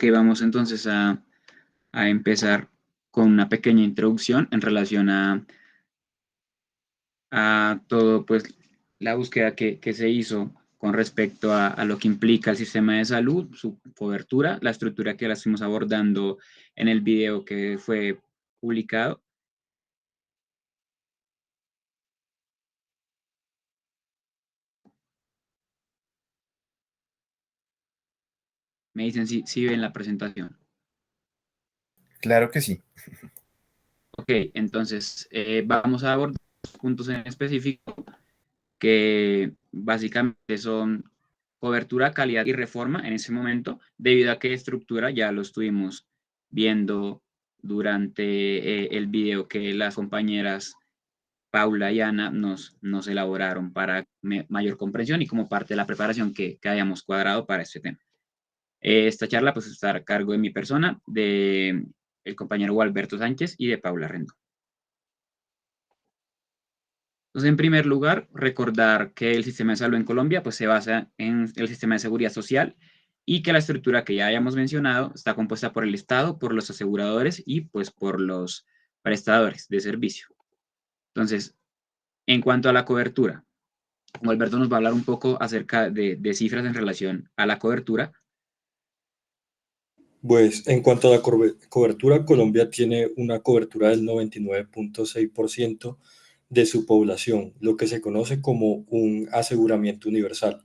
Ok, vamos entonces a empezar con una pequeña introducción en relación a todo, pues, la búsqueda que se hizo con respecto a lo que implica el sistema de salud, su cobertura, la estructura que la estuvimos abordando en el video que fue publicado. Me dicen si ven la presentación. Claro que sí. Ok, entonces vamos a abordar puntos en específico que básicamente son cobertura, calidad y reforma en ese momento, debido a que estructura ya lo estuvimos viendo durante el video que las compañeras Paula y Ana nos elaboraron para mayor comprensión y como parte de la preparación que habíamos cuadrado para este tema. Esta charla pues está a cargo de mi persona, de el compañero Gualberto Sánchez y de Paula Rendón. Entonces, en primer lugar, recordar que el sistema de salud en Colombia pues, se basa en el sistema de seguridad social y que la estructura que ya hayamos mencionado está compuesta por el Estado, por los aseguradores y pues por los prestadores de servicio. Entonces, en cuanto a la cobertura, como Alberto nos va a hablar un poco acerca de cifras en relación a la cobertura. Pues en cuanto a la cobertura, Colombia tiene una cobertura del 99.6% de su población, lo que se conoce como un aseguramiento universal.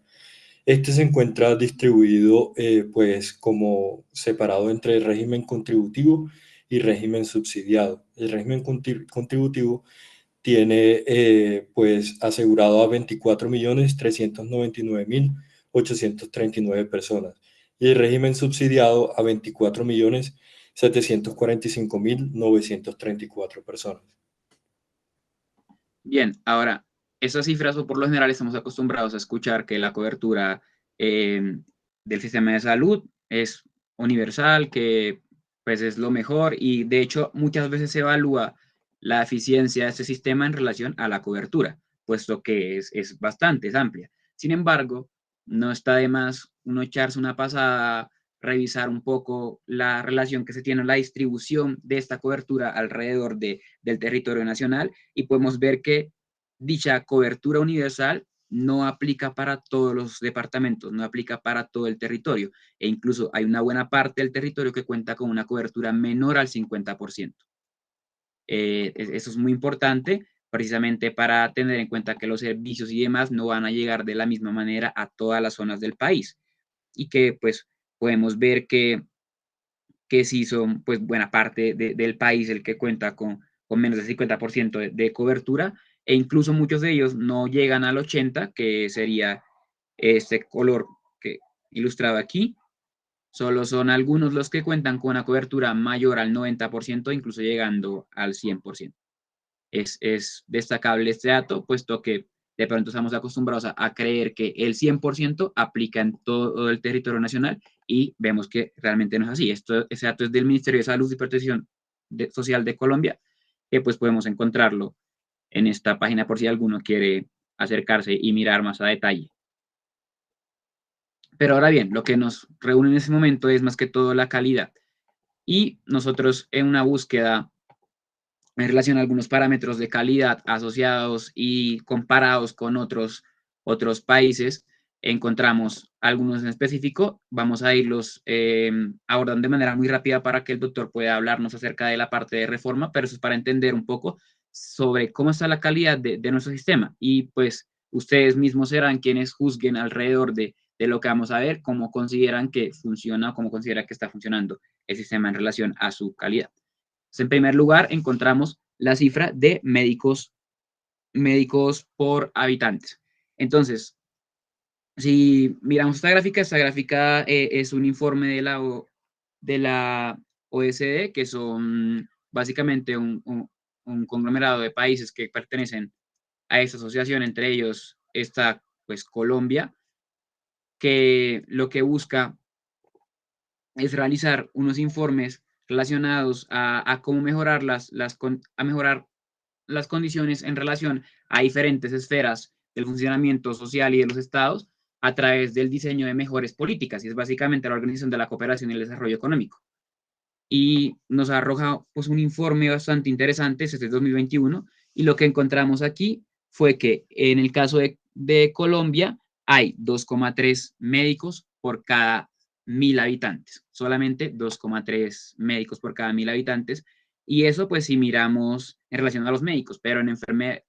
Este se encuentra distribuido pues como separado entre régimen contributivo y régimen subsidiado. El régimen contributivo tiene pues asegurado a 24.399.839 personas y el régimen subsidiado a 24.745.934 personas. Bien, ahora, esas cifras o por lo general estamos acostumbrados a escuchar que la cobertura del sistema de salud es universal, que pues es lo mejor y de hecho muchas veces se evalúa la eficiencia de este sistema en relación a la cobertura, puesto que es bastante, es amplia. Sin embargo, no está de más uno echarse una pasada, revisar un poco la relación que se tiene en la distribución de esta cobertura alrededor del territorio nacional y podemos ver que dicha cobertura universal no aplica para todos los departamentos, no aplica para todo el territorio e incluso hay una buena parte del territorio que cuenta con una cobertura menor al 50%. Eso es muy importante precisamente para tener en cuenta que los servicios y demás no van a llegar de la misma manera a todas las zonas del país y que pues podemos ver que sí son pues buena parte del país el que cuenta con menos del 50% de cobertura e incluso muchos de ellos no llegan al 80%, que sería este color que ilustrado aquí. Solo son algunos los que cuentan con una cobertura mayor al 90%, incluso llegando al 100%. Es destacable este dato, puesto que de pronto estamos acostumbrados a creer que el 100% aplica en todo el territorio nacional y vemos que realmente no es así. Ese dato es del Ministerio de Salud y Protección Social de Colombia, que pues podemos encontrarlo en esta página por si alguno quiere acercarse y mirar más a detalle. Pero ahora bien, lo que nos reúne en ese momento es más que todo la calidad. Y nosotros en una búsqueda en relación a algunos parámetros de calidad asociados y comparados con otros países, encontramos algunos en específico. Vamos a irlos abordando de manera muy rápida para que el doctor pueda hablarnos acerca de la parte de reforma, pero eso es para entender un poco sobre cómo está la calidad de nuestro sistema. Y pues ustedes mismos serán quienes juzguen alrededor de lo que vamos a ver, cómo consideran que funciona o cómo consideran que está funcionando el sistema en relación a su calidad. En primer lugar, encontramos la cifra de médicos por habitantes. Entonces, si miramos esta gráfica es un informe de la OECD, que son básicamente un conglomerado de países que pertenecen a esta asociación, entre ellos está pues Colombia, que lo que busca es realizar unos informes relacionados a cómo mejorar a mejorar las condiciones en relación a diferentes esferas del funcionamiento social y de los estados, a través del diseño de mejores políticas, y es básicamente la Organización de la Cooperación y el Desarrollo Económico. Y nos arroja pues, un informe bastante interesante, este es de 2021, y lo que encontramos aquí fue que en el caso de Colombia hay 2,3 médicos por cada 1.000 habitantes, solamente 2,3 médicos por cada 1.000 habitantes, y eso pues si miramos en relación a los médicos, pero en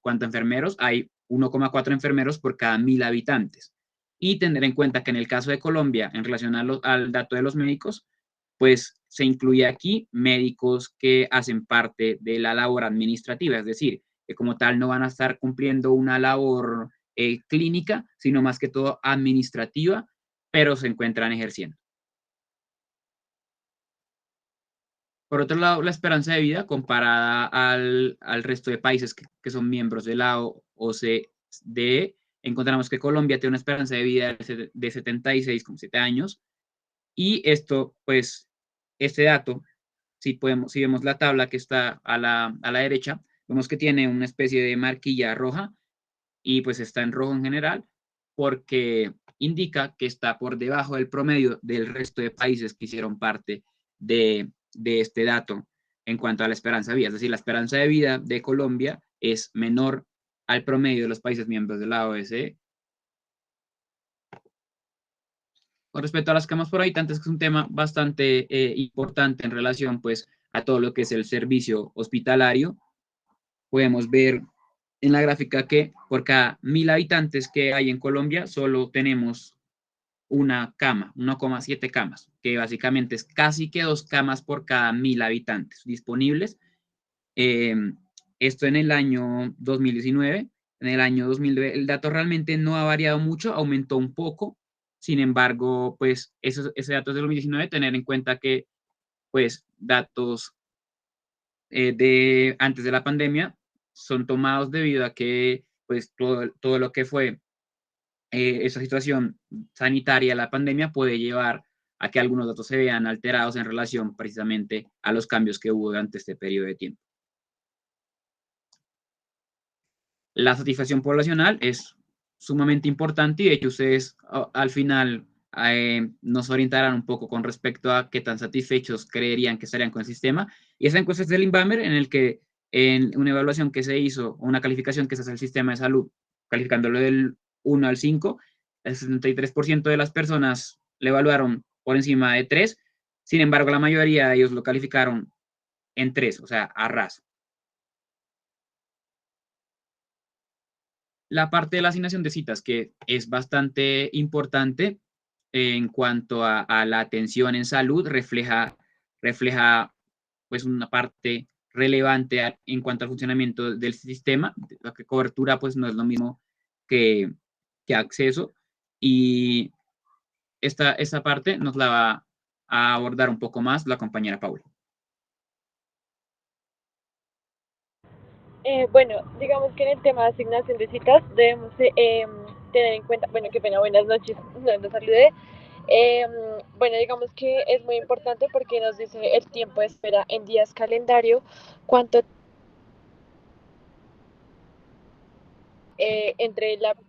cuanto a enfermeros hay 1,4 enfermeros por cada 1.000 habitantes. Y tener en cuenta que en el caso de Colombia, en relación al dato de los médicos, pues se incluye aquí médicos que hacen parte de la labor administrativa, es decir, que como tal no van a estar cumpliendo una labor clínica, sino más que todo administrativa, pero se encuentran ejerciendo. Por otro lado, la esperanza de vida comparada al resto de países que son miembros de la OCDE, encontramos que Colombia tiene una esperanza de vida de 76,7 años, y esto, pues, este dato, si vemos la tabla que está a la derecha, vemos que tiene una especie de marquilla roja, y pues está en rojo en general, porque indica que está por debajo del promedio del resto de países que hicieron parte de este dato en cuanto a la esperanza de vida. Es decir, la esperanza de vida de Colombia es menor al promedio de los países miembros de la OSCE. Con respecto a las camas por habitantes, que es un tema bastante importante en relación pues a todo lo que es el servicio hospitalario, podemos ver en la gráfica que por cada 1.000 habitantes que hay en Colombia solo tenemos una cama, 1,7 camas, que básicamente es casi que 2 camas por cada 1.000 habitantes disponibles. Eh, Esto en el año 2019. En el año 2009 el dato realmente no ha variado mucho, aumentó un poco. Sin embargo, pues ese dato es de 2019, tener en cuenta que pues datos de antes de la pandemia son tomados debido a que pues todo lo que fue esa situación sanitaria, la pandemia, puede llevar a que algunos datos se vean alterados en relación precisamente a los cambios que hubo durante este periodo de tiempo. La satisfacción poblacional es sumamente importante, y de hecho ustedes al final nos orientarán un poco con respecto a qué tan satisfechos creerían que estarían con el sistema. Y esa encuesta es del Invamer, en el que en una evaluación que se hizo, una calificación que se hace al sistema de salud, calificándolo del 1 al 5, el 63% de las personas le evaluaron por encima de 3, sin embargo la mayoría de ellos lo calificaron en 3, o sea, a ras. La parte de la asignación de citas, que es bastante importante en cuanto a la atención en salud, refleja pues una parte relevante en cuanto al funcionamiento del sistema. La cobertura pues no es lo mismo que acceso, y esta parte nos la va a abordar un poco más la compañera Paula. Bueno, digamos que en el tema de asignación de citas debemos tener en cuenta, bueno, qué pena, buenas noches, no los saludé. Bueno, digamos que es muy importante porque nos dice el tiempo de espera en días calendario, cuánto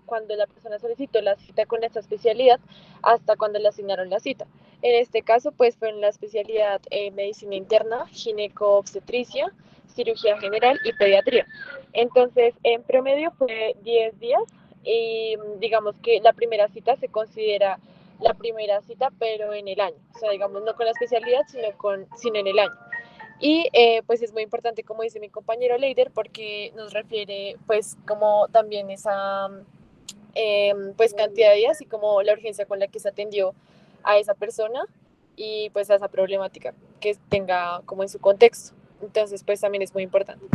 cuando la persona solicitó la cita con esta especialidad hasta cuando le asignaron la cita. En este caso, pues fue en la especialidad medicina interna, gineco-obstetricia, cirugía general y pediatría. Entonces, en promedio fue 10 días, y digamos que la primera cita se considera la primera cita, pero en el año. O sea, digamos, no con la especialidad, sino en el año. Y pues es muy importante, como dice mi compañero Leider, porque nos refiere pues como también esa pues cantidad de días y como la urgencia con la que se atendió a esa persona y pues a esa problemática que tenga como en su contexto. Entonces pues también es muy importante.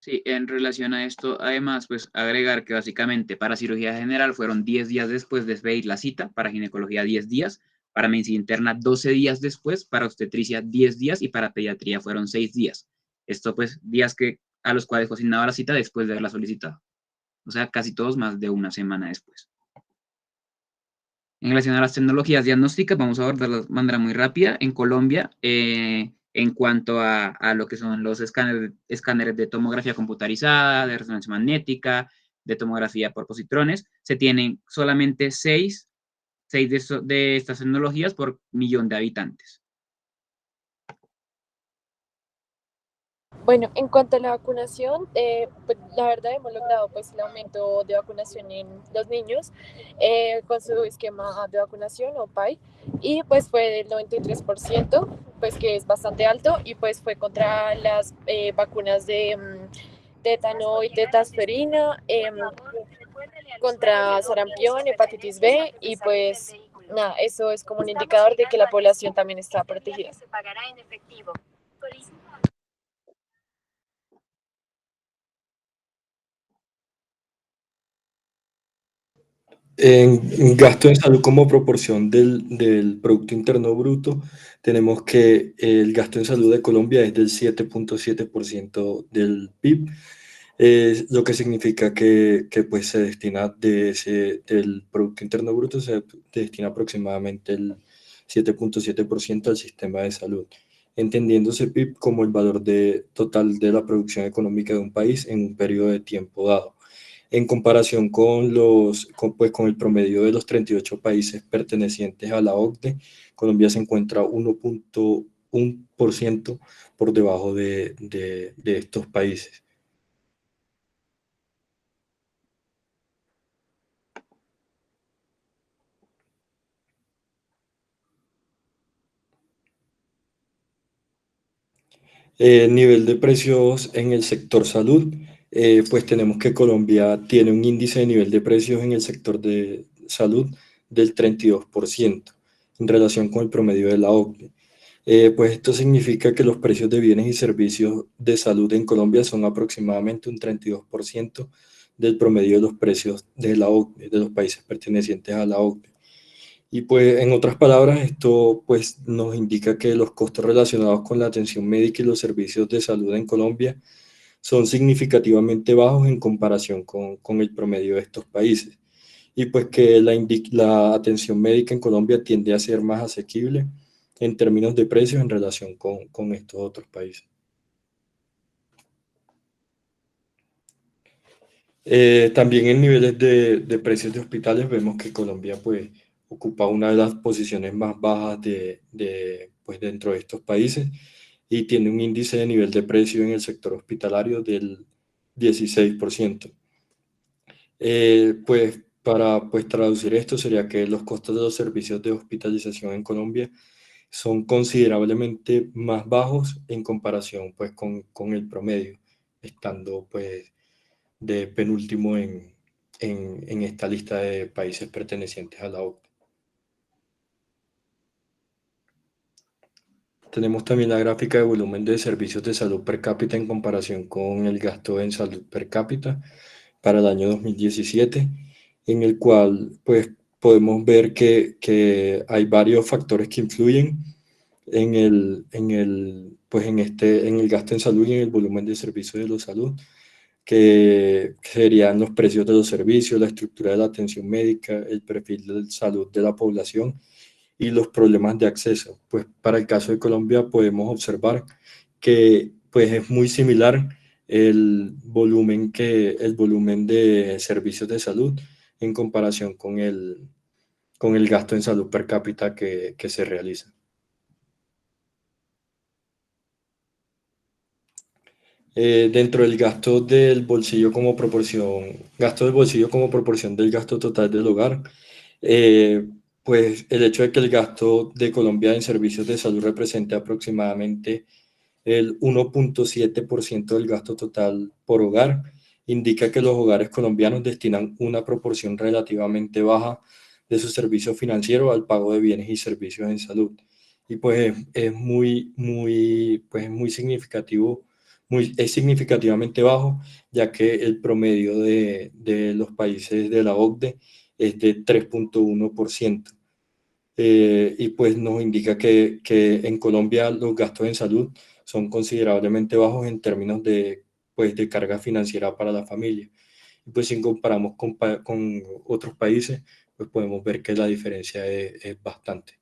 Sí, en relación a esto, además, pues agregar que básicamente para cirugía general fueron 10 días después de pedir la cita, para ginecología 10 días, para medicina interna 12 días después, para obstetricia 10 días y para pediatría fueron 6 días. Esto pues días a los cuales fue asignada la cita después de haberla solicitado. O sea, casi todos más de una semana después. En relación a las tecnologías diagnósticas, vamos a abordarlas de manera muy rápida. En Colombia, en cuanto a lo que son los escáneres de tomografía computarizada, de resonancia magnética, de tomografía por positrones, se tienen solamente 6 de estas tecnologías por millón de habitantes. Bueno, en cuanto a la vacunación, pues, la verdad hemos logrado pues el aumento de vacunación en los niños con su esquema de vacunación o PAI y pues fue del 93%, pues que es bastante alto y pues fue contra las vacunas de tétano y tetasferina, contra sarampión, hepatitis B y pues nada, eso es como un indicador de que la población también está protegida. En gasto en salud como proporción del Producto Interno Bruto, tenemos que el gasto en salud de Colombia es del 7.7% del PIB, lo que significa que pues se destina del Producto Interno Bruto, se destina aproximadamente el 7.7% al sistema de salud, entendiéndose PIB como el valor total de la producción económica de un país en un periodo de tiempo dado. En comparación pues, con el promedio de los 38 países pertenecientes a la OCDE, Colombia se encuentra 1.1% por debajo de estos países. Nivel de precios en el sector salud, pues tenemos que Colombia tiene un índice de nivel de precios en el sector de salud del 32% en relación con el promedio de la OCDE. Pues esto significa que los precios de bienes y servicios de salud en Colombia son aproximadamente un 32% del promedio de los precios de la OCDE, de los países pertenecientes a la OCDE. Y pues en otras palabras, esto pues nos indica que los costos relacionados con la atención médica y los servicios de salud en Colombia son significativamente bajos en comparación con el promedio de estos países. Y pues que la atención médica en Colombia tiende a ser más asequible en términos de precios en relación con estos otros países. También en niveles de precios de hospitales vemos que Colombia pues ocupa una de las posiciones más bajas pues, dentro de estos países y tiene un índice de nivel de precio en el sector hospitalario del 16%. Pues para pues, traducir esto sería que los costos de los servicios de hospitalización en Colombia son considerablemente más bajos en comparación pues, con el promedio, estando pues de penúltimo en esta lista de países pertenecientes a la OCDE. Tenemos también la gráfica de volumen de servicios de salud per cápita en comparación con el gasto en salud per cápita para el año 2017, en el cual pues, podemos ver que hay varios factores que influyen en el gasto en salud y en el volumen de servicios de la salud, que serían los precios de los servicios, la estructura de la atención médica, el perfil de salud de la población y los problemas de acceso. Pues para el caso de Colombia podemos observar que pues es muy similar el volumen de servicios de salud en comparación con el gasto en salud per cápita que se realiza. Dentro del gasto del bolsillo como proporción del gasto total del hogar, pues el hecho de que el gasto de Colombia en servicios de salud represente aproximadamente el 1.7% del gasto total por hogar, indica que los hogares colombianos destinan una proporción relativamente baja de su servicio financiero al pago de bienes y servicios en salud. Y pues es muy significativo, es significativamente bajo, ya que el promedio de los países de la OCDE es de 3.1%. Y pues nos indica que en Colombia los gastos en salud son considerablemente bajos en términos pues, de carga financiera para la familia. Y pues si comparamos con otros países, pues podemos ver que la diferencia es bastante.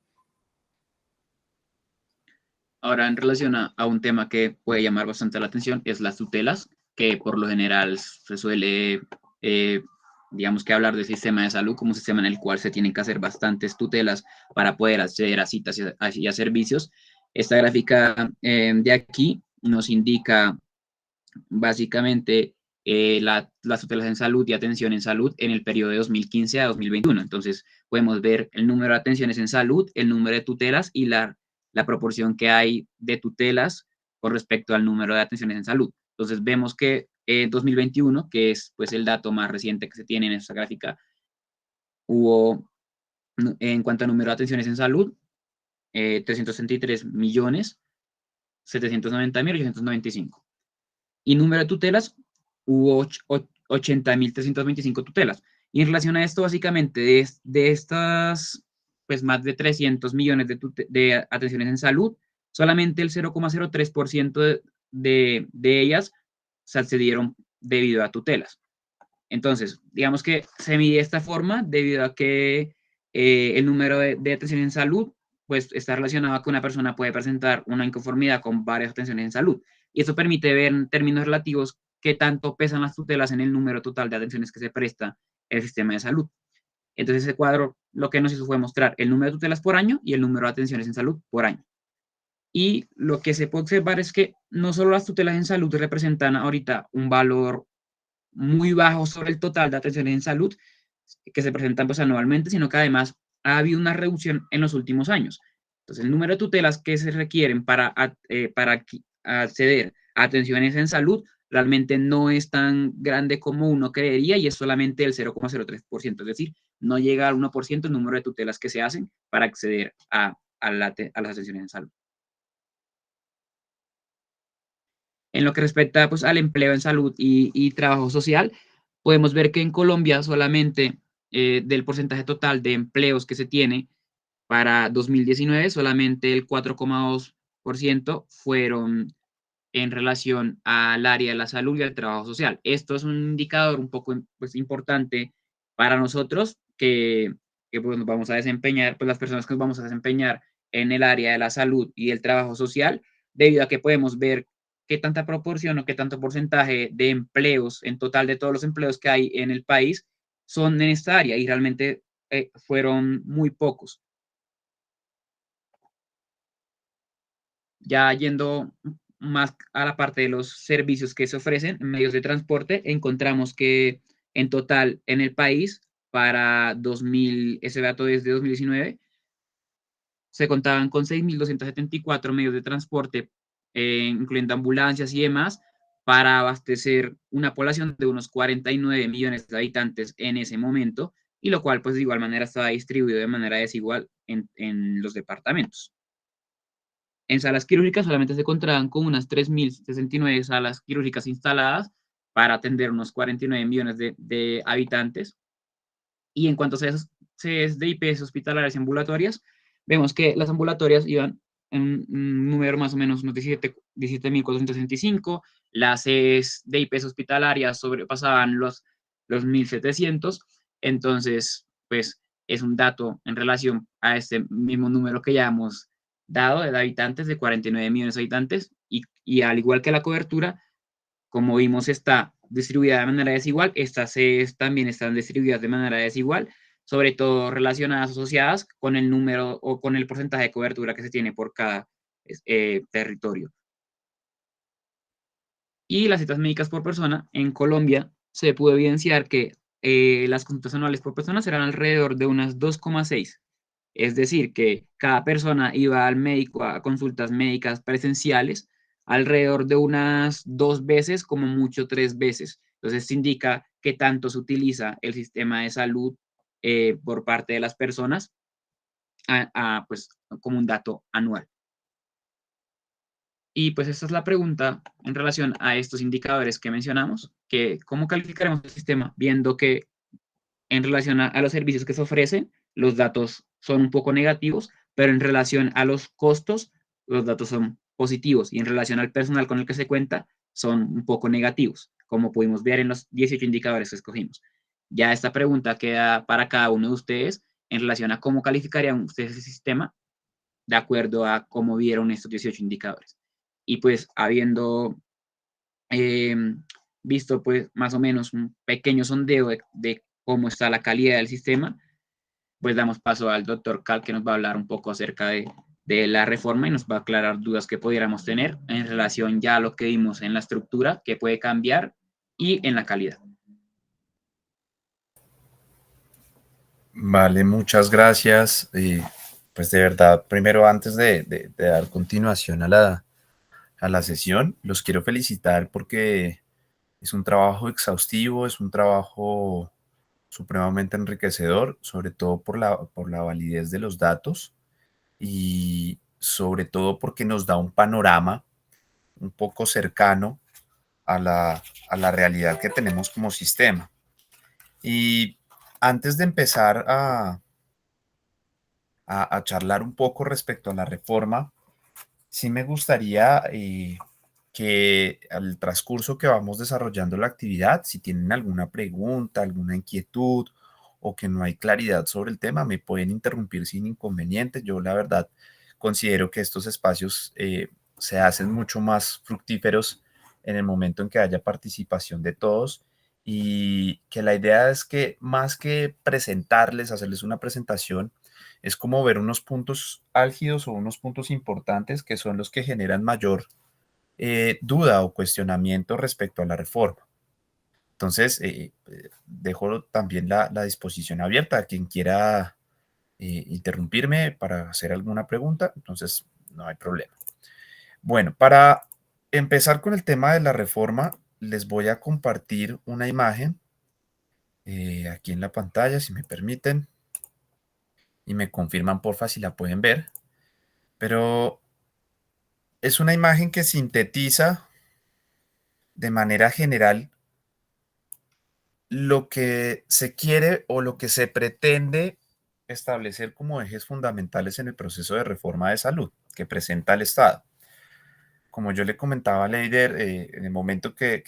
Ahora, en relación a un tema que puede llamar bastante la atención, es las tutelas, que por lo general se suele digamos que hablar del sistema de salud como un sistema en el cual se tienen que hacer bastantes tutelas para poder acceder a citas y a servicios. Esta gráfica de aquí nos indica básicamente las tutelas en salud y atención en salud en el periodo de 2015 a 2021. Entonces, podemos ver el número de atenciones en salud, el número de tutelas y la proporción que hay de tutelas con respecto al número de atenciones en salud. Entonces, vemos que en 2021, que es pues el dato más reciente que se tiene en esta gráfica, hubo, en cuanto a número de atenciones en salud, 363.790.895. Y número de tutelas, hubo 80.325 tutelas. Y en relación a esto, básicamente, de estas, pues más de 300 millones de atenciones en salud, solamente el 0,03% de ellas se accedieron debido a tutelas. Entonces, digamos que se mide de esta forma debido a que el número de atenciones en salud pues está relacionado a que una persona puede presentar una inconformidad con varias atenciones en salud. Y eso permite ver en términos relativos qué tanto pesan las tutelas en el número total de atenciones que se presta el sistema de salud. Entonces, ese cuadro lo que nos hizo fue mostrar el número de tutelas por año y el número de atenciones en salud por año. Y lo que se puede observar es que no solo las tutelas en salud representan ahorita un valor muy bajo sobre el total de atenciones en salud que se presentan pues, anualmente, sino que además ha habido una reducción en los últimos años. Entonces, el número de tutelas que se requieren para acceder a atenciones en salud realmente no es tan grande como uno creería y es solamente el 0,03%, es decir, no llega al 1% el número de tutelas que se hacen para acceder a las atenciones en salud. En lo que respecta pues, al empleo en salud y trabajo social, podemos ver que en Colombia solamente del porcentaje total de empleos que se tiene para 2019, solamente el 4,2% fueron en relación al área de la salud y al trabajo social. Esto es un indicador un poco pues, importante para nosotros que pues, nos vamos a desempeñar, pues las personas que nos vamos a desempeñar en el área de la salud y el trabajo social, debido a que podemos ver qué tanta proporción o qué tanto porcentaje de empleos en total de todos los empleos que hay en el país son en esta área y realmente fueron muy pocos. Ya yendo más a la parte de los servicios que se ofrecen en medios de transporte, encontramos que en total en el país para 2000, ese dato es de 2019, se contaban con 6.274 medios de transporte, incluyendo ambulancias y demás, para abastecer una población de unos 49 millones de habitantes en ese momento, y lo cual pues de igual manera estaba distribuido de manera desigual en los departamentos. En salas quirúrgicas solamente se contaban con unas 3.069 salas quirúrgicas instaladas para atender unos 49 millones de habitantes. Y en cuanto a sedes de IPS hospitalarias y ambulatorias, vemos que las ambulatorias iban en un número más o menos unos 17.465, las sedes de IPS hospitalarias sobrepasaban los 1.700, entonces, pues, es un dato en relación a este mismo número que ya hemos dado de habitantes, de 49 millones de habitantes, y al igual que la cobertura, como vimos, está distribuida de manera desigual, estas sedes también están distribuidas de manera desigual, sobre todo relacionadas, asociadas con el número o con el porcentaje de cobertura que se tiene por cada territorio. Y las citas médicas por persona, en Colombia se pudo evidenciar que las consultas anuales por persona serán alrededor de unas 2,6. Es decir, que cada persona iba al médico a consultas médicas presenciales alrededor de unas 2 veces, como mucho 3 veces. Entonces, esto indica qué tanto se utiliza el sistema de salud por parte de las personas pues, como un dato anual. Y pues esta es la pregunta en relación a estos indicadores que mencionamos, que cómo calificaremos el sistema, viendo que en relación a los servicios que se ofrecen, los datos son un poco negativos, pero en relación a los costos, los datos son positivos y en relación al personal con el que se cuenta, son un poco negativos, como pudimos ver en los 18 indicadores que escogimos. Ya esta pregunta queda para cada uno de ustedes en relación a cómo calificarían ustedes ese sistema de acuerdo a cómo vieron estos 18 indicadores. Y pues habiendo visto pues más o menos un pequeño sondeo de cómo está la calidad del sistema, pues damos paso al doctor Cal, que nos va a hablar un poco acerca de la reforma y nos va a aclarar dudas que pudiéramos tener en relación ya a lo que vimos en la estructura, que puede cambiar, y en la calidad. Vale, muchas gracias. Pues de verdad, primero antes de dar continuación a la sesión, los quiero felicitar porque es un trabajo exhaustivo, es un trabajo supremamente enriquecedor, sobre todo por la validez de los datos y sobre todo porque nos da un panorama un poco cercano a la realidad que tenemos como sistema. Y antes de empezar a charlar un poco respecto a la reforma, sí me gustaría que al transcurso que vamos desarrollando la actividad, si tienen alguna pregunta, alguna inquietud o que no hay claridad sobre el tema, me pueden interrumpir sin inconveniente. Yo la verdad considero que estos espacios se hacen mucho más fructíferos en el momento en que haya participación de todos y que la idea es que más que presentarles, hacerles una presentación, es como ver unos puntos álgidos o unos puntos importantes que son los que generan mayor duda o cuestionamiento respecto a la reforma. Entonces, dejo también la disposición abierta a quien quiera interrumpirme para hacer alguna pregunta, entonces no hay problema. Bueno, para empezar con el tema de la reforma, les voy a compartir una imagen aquí en la pantalla, si me permiten, y me confirman porfa si la pueden ver, pero es una imagen que sintetiza de manera general lo que se quiere o lo que se pretende establecer como ejes fundamentales en el proceso de reforma de salud que presenta el Estado. Como yo le comentaba a Leider, en el momento que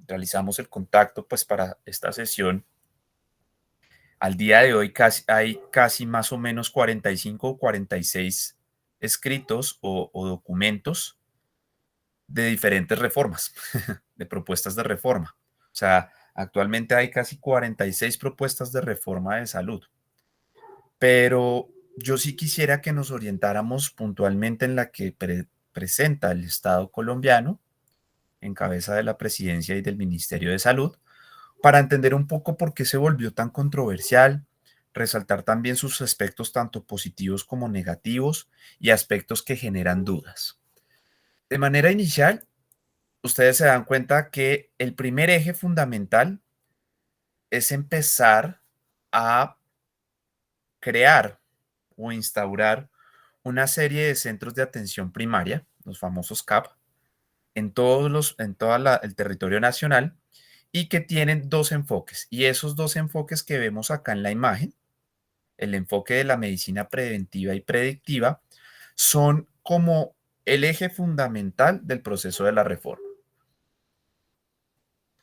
realizamos el contacto pues para esta sesión, al día de hoy hay casi más o menos 45 o 46 escritos o documentos de diferentes reformas, de propuestas de reforma. O sea, actualmente hay casi 46 propuestas de reforma de salud. Pero yo sí quisiera que nos orientáramos puntualmente en la que presenta el Estado colombiano, en cabeza de la presidencia y del Ministerio de Salud, para entender un poco por qué se volvió tan controversial, resaltar también sus aspectos tanto positivos como negativos y aspectos que generan dudas. De manera inicial, ustedes se dan cuenta que el primer eje fundamental es empezar a crear o instaurar una serie de centros de atención primaria, los famosos CAP, en todo el territorio nacional y que tienen dos enfoques. Y esos dos enfoques que vemos acá en la imagen, el enfoque de la medicina preventiva y predictiva, son como el eje fundamental del proceso de la reforma.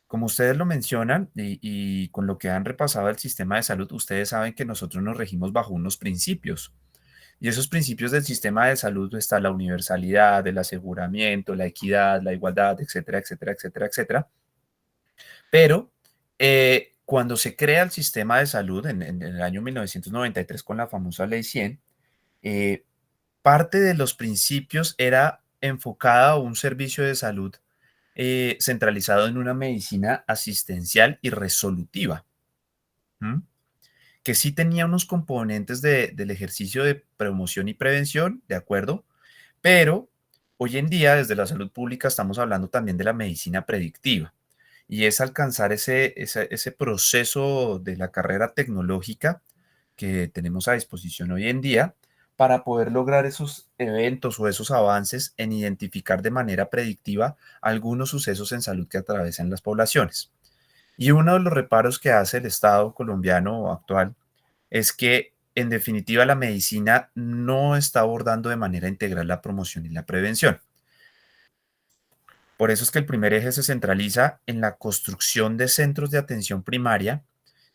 Como ustedes lo mencionan y con lo que han repasado el sistema de salud, ustedes saben que nosotros nos regimos bajo unos principios. Y esos principios del sistema de salud está la universalidad, el aseguramiento, la equidad, la igualdad, etcétera, etcétera, etcétera, etcétera. Pero cuando se crea el sistema de salud en el año 1993 con la famosa Ley 100, parte de los principios era enfocada a un servicio de salud centralizado en una medicina asistencial y resolutiva, ¿m? Que sí tenía unos componentes del ejercicio de promoción y prevención, ¿de acuerdo? Pero hoy en día, desde la salud pública, estamos hablando también de la medicina predictiva y es alcanzar ese proceso de la carrera tecnológica que tenemos a disposición hoy en día para poder lograr esos eventos o esos avances en identificar de manera predictiva algunos sucesos en salud que atraviesan las poblaciones. Y uno de los reparos que hace el Estado colombiano actual es que, en definitiva, la medicina no está abordando de manera integral la promoción y la prevención. Por eso es que el primer eje se centraliza en la construcción de centros de atención primaria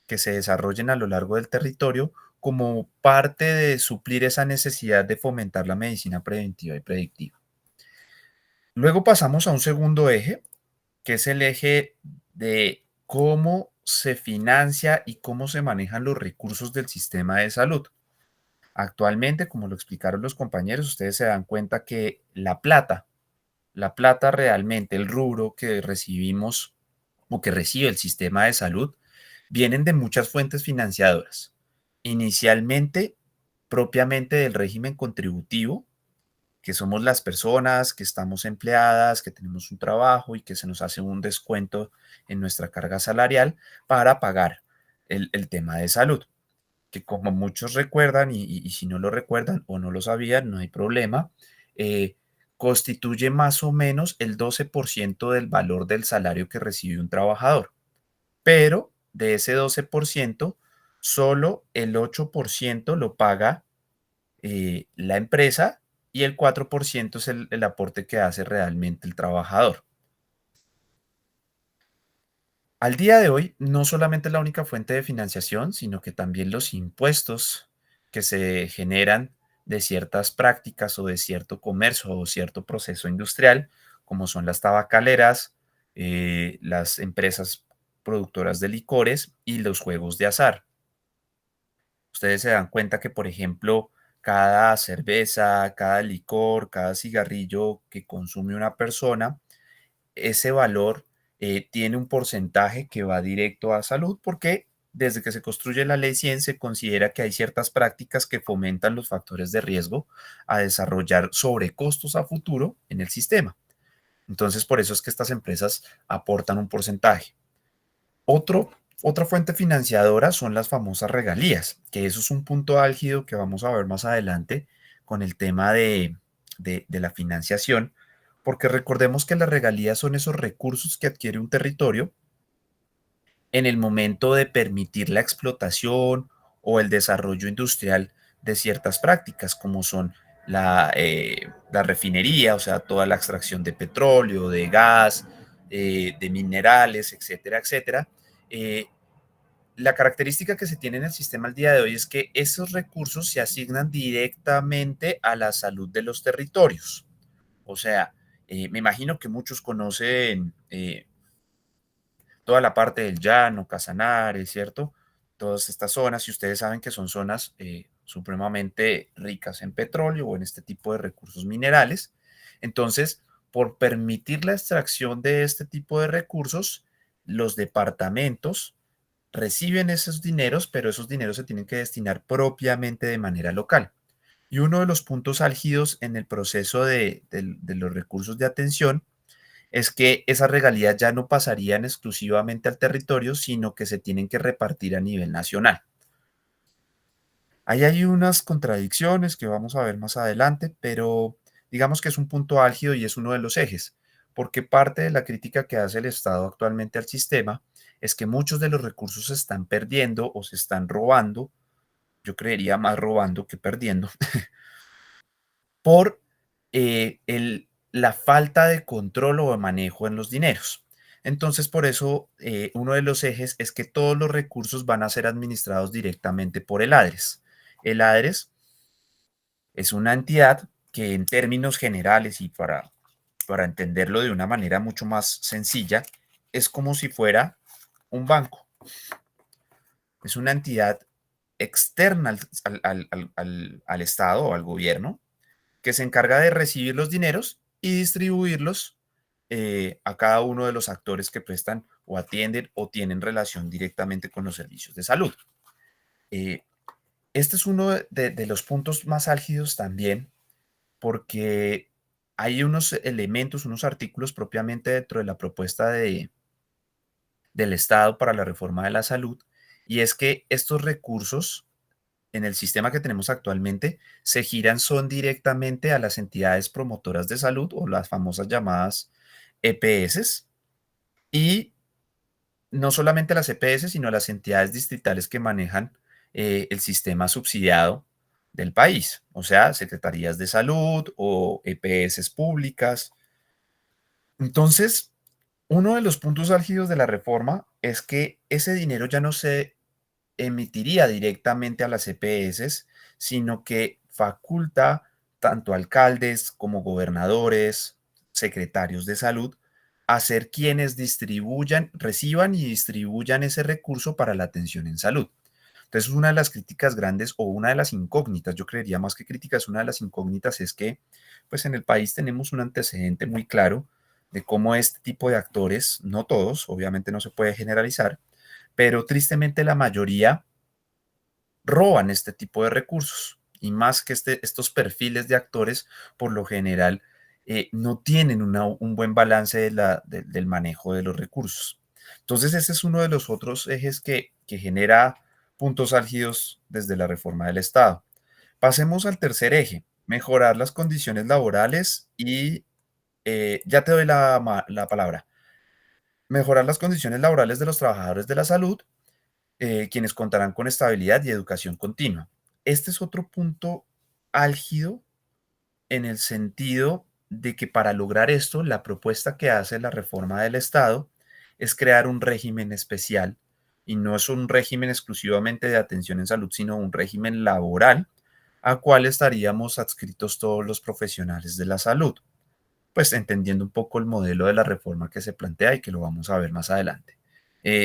que se desarrollen a lo largo del territorio como parte de suplir esa necesidad de fomentar la medicina preventiva y predictiva. Luego pasamos a un segundo eje, que es el eje de cómo se financia y cómo se manejan los recursos del sistema de salud. Actualmente, como lo explicaron los compañeros, ustedes se dan cuenta que la plata realmente, el rubro que recibimos o que recibe el sistema de salud, vienen de muchas fuentes financiadoras. Inicialmente, propiamente del régimen contributivo, que somos las personas que estamos empleadas, que tenemos un trabajo y que se nos hace un descuento en nuestra carga salarial para pagar el tema de salud, que como muchos recuerdan, y si no lo recuerdan o no lo sabían, no hay problema, eh, constituye más o menos el 12% del valor del salario que recibe un trabajador. Pero de ese 12%, solo el 8% lo paga la empresa y el 4% es el aporte que hace realmente el trabajador. Al día de hoy, no solamente es la única fuente de financiación, sino que también los impuestos que se generan de ciertas prácticas o de cierto comercio o cierto proceso industrial, como son las tabacaleras, las empresas productoras de licores y los juegos de azar. Ustedes se dan cuenta que, por ejemplo, cada cerveza, cada licor, cada cigarrillo que consume una persona, ese valor tiene un porcentaje que va directo a salud porque desde que se construye la ley 100 se considera que hay ciertas prácticas que fomentan los factores de riesgo a desarrollar sobrecostos a futuro en el sistema. Entonces, por eso es que estas empresas aportan un porcentaje. Otro, Otra fuente financiadora son las famosas regalías, que eso es un punto álgido que vamos a ver más adelante con el tema de la financiación, porque recordemos que las regalías son esos recursos que adquiere un territorio en el momento de permitir la explotación o el desarrollo industrial de ciertas prácticas, como son la refinería, o sea, toda la extracción de petróleo, de gas, de minerales, etcétera, etcétera. Eh, la característica que se tiene en el sistema al día de hoy es que esos recursos se asignan directamente a la salud de los territorios. O sea, me imagino que muchos conocen toda la parte del llano, Casanare, ¿cierto? Todas estas zonas, y ustedes saben que son zonas supremamente ricas en petróleo o en este tipo de recursos minerales. Entonces, por permitir la extracción de este tipo de recursos, los departamentos reciben esos dineros, pero esos dineros se tienen que destinar propiamente de manera local. Y uno de los puntos álgidos en el proceso de los recursos de atención es que esas regalías ya no pasarían exclusivamente al territorio, sino que se tienen que repartir a nivel nacional. Ahí hay unas contradicciones que vamos a ver más adelante, pero digamos que es un punto álgido y es uno de los ejes, porque parte de la crítica que hace el Estado actualmente al sistema es que muchos de los recursos se están perdiendo o se están robando, yo creería más robando que perdiendo, por la falta de control o de manejo en los dineros. Entonces, por eso, uno de los ejes es que todos los recursos van a ser administrados directamente por el ADRES. El ADRES es una entidad que en términos generales y para entenderlo de una manera mucho más sencilla, es como si fuera un banco. Es una entidad externa al Estado o al gobierno que se encarga de recibir los dineros y distribuirlos a cada uno de los actores que prestan o atienden o tienen relación directamente con los servicios de salud. Eh, este es uno de los puntos más álgidos también porque hay unos elementos, unos artículos propiamente dentro de la propuesta del Estado para la reforma de la salud, y es que estos recursos en el sistema que tenemos actualmente se giran son directamente a las entidades promotoras de salud o las famosas llamadas EPS y no solamente las EPS, sino las entidades distritales que manejan el sistema subsidiado del país, o sea, secretarías de salud o EPS públicas. Entonces, uno de los puntos álgidos de la reforma es que ese dinero ya no se emitiría directamente a las EPS, sino que faculta tanto alcaldes como gobernadores, secretarios de salud, a ser quienes reciban y distribuyan ese recurso para la atención en salud. Entonces, una de las críticas grandes o una de las incógnitas, yo creería más que críticas, una de las incógnitas es que, pues en el país tenemos un antecedente muy claro de cómo este tipo de actores, no todos, obviamente no se puede generalizar, pero tristemente la mayoría roban este tipo de recursos y más que estos perfiles de actores, por lo general, no tienen un buen balance del manejo de los recursos. Entonces, ese es uno de los otros ejes que genera puntos álgidos desde la reforma del Estado. Pasemos al tercer eje, mejorar las condiciones laborales y ya te doy la palabra. Mejorar las condiciones laborales de los trabajadores de la salud, quienes contarán con estabilidad y educación continua. Este es otro punto álgido en el sentido de que para lograr esto, la propuesta que hace la reforma del Estado es crear un régimen especial y no es un régimen exclusivamente de atención en salud, sino un régimen laboral a cual estaríamos adscritos todos los profesionales de la salud, pues entendiendo un poco el modelo de la reforma que se plantea y que lo vamos a ver más adelante.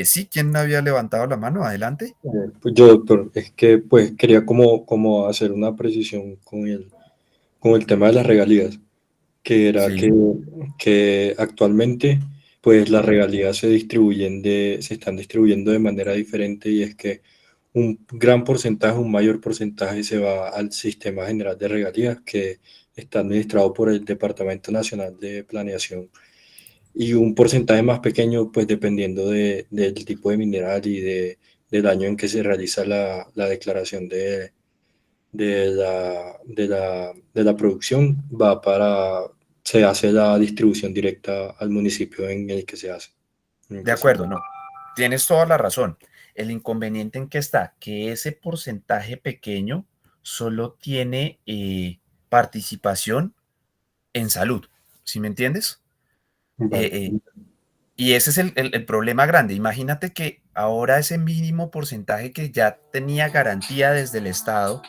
Sí, ¿quién había levantado la mano? Adelante. Pues yo, doctor, es que pues quería como hacer una precisión con el tema de las regalías, que era Sí, que actualmente pues las regalías se están distribuyendo de manera diferente y es que un gran porcentaje, un mayor porcentaje se va al Sistema General de Regalías que está administrado por el Departamento Nacional de Planeación y un porcentaje más pequeño pues dependiendo del tipo de mineral y del año en que se realiza la declaración de la producción se hace la distribución directa al municipio en el que se hace. en el de que se- acuerdo, no. Tienes toda la razón. El inconveniente en que está, que ese porcentaje pequeño solo tiene participación en salud, ¿sí me entiendes? Vale. Y ese es el problema grande. Imagínate que ahora ese mínimo porcentaje que ya tenía garantía desde el Estado,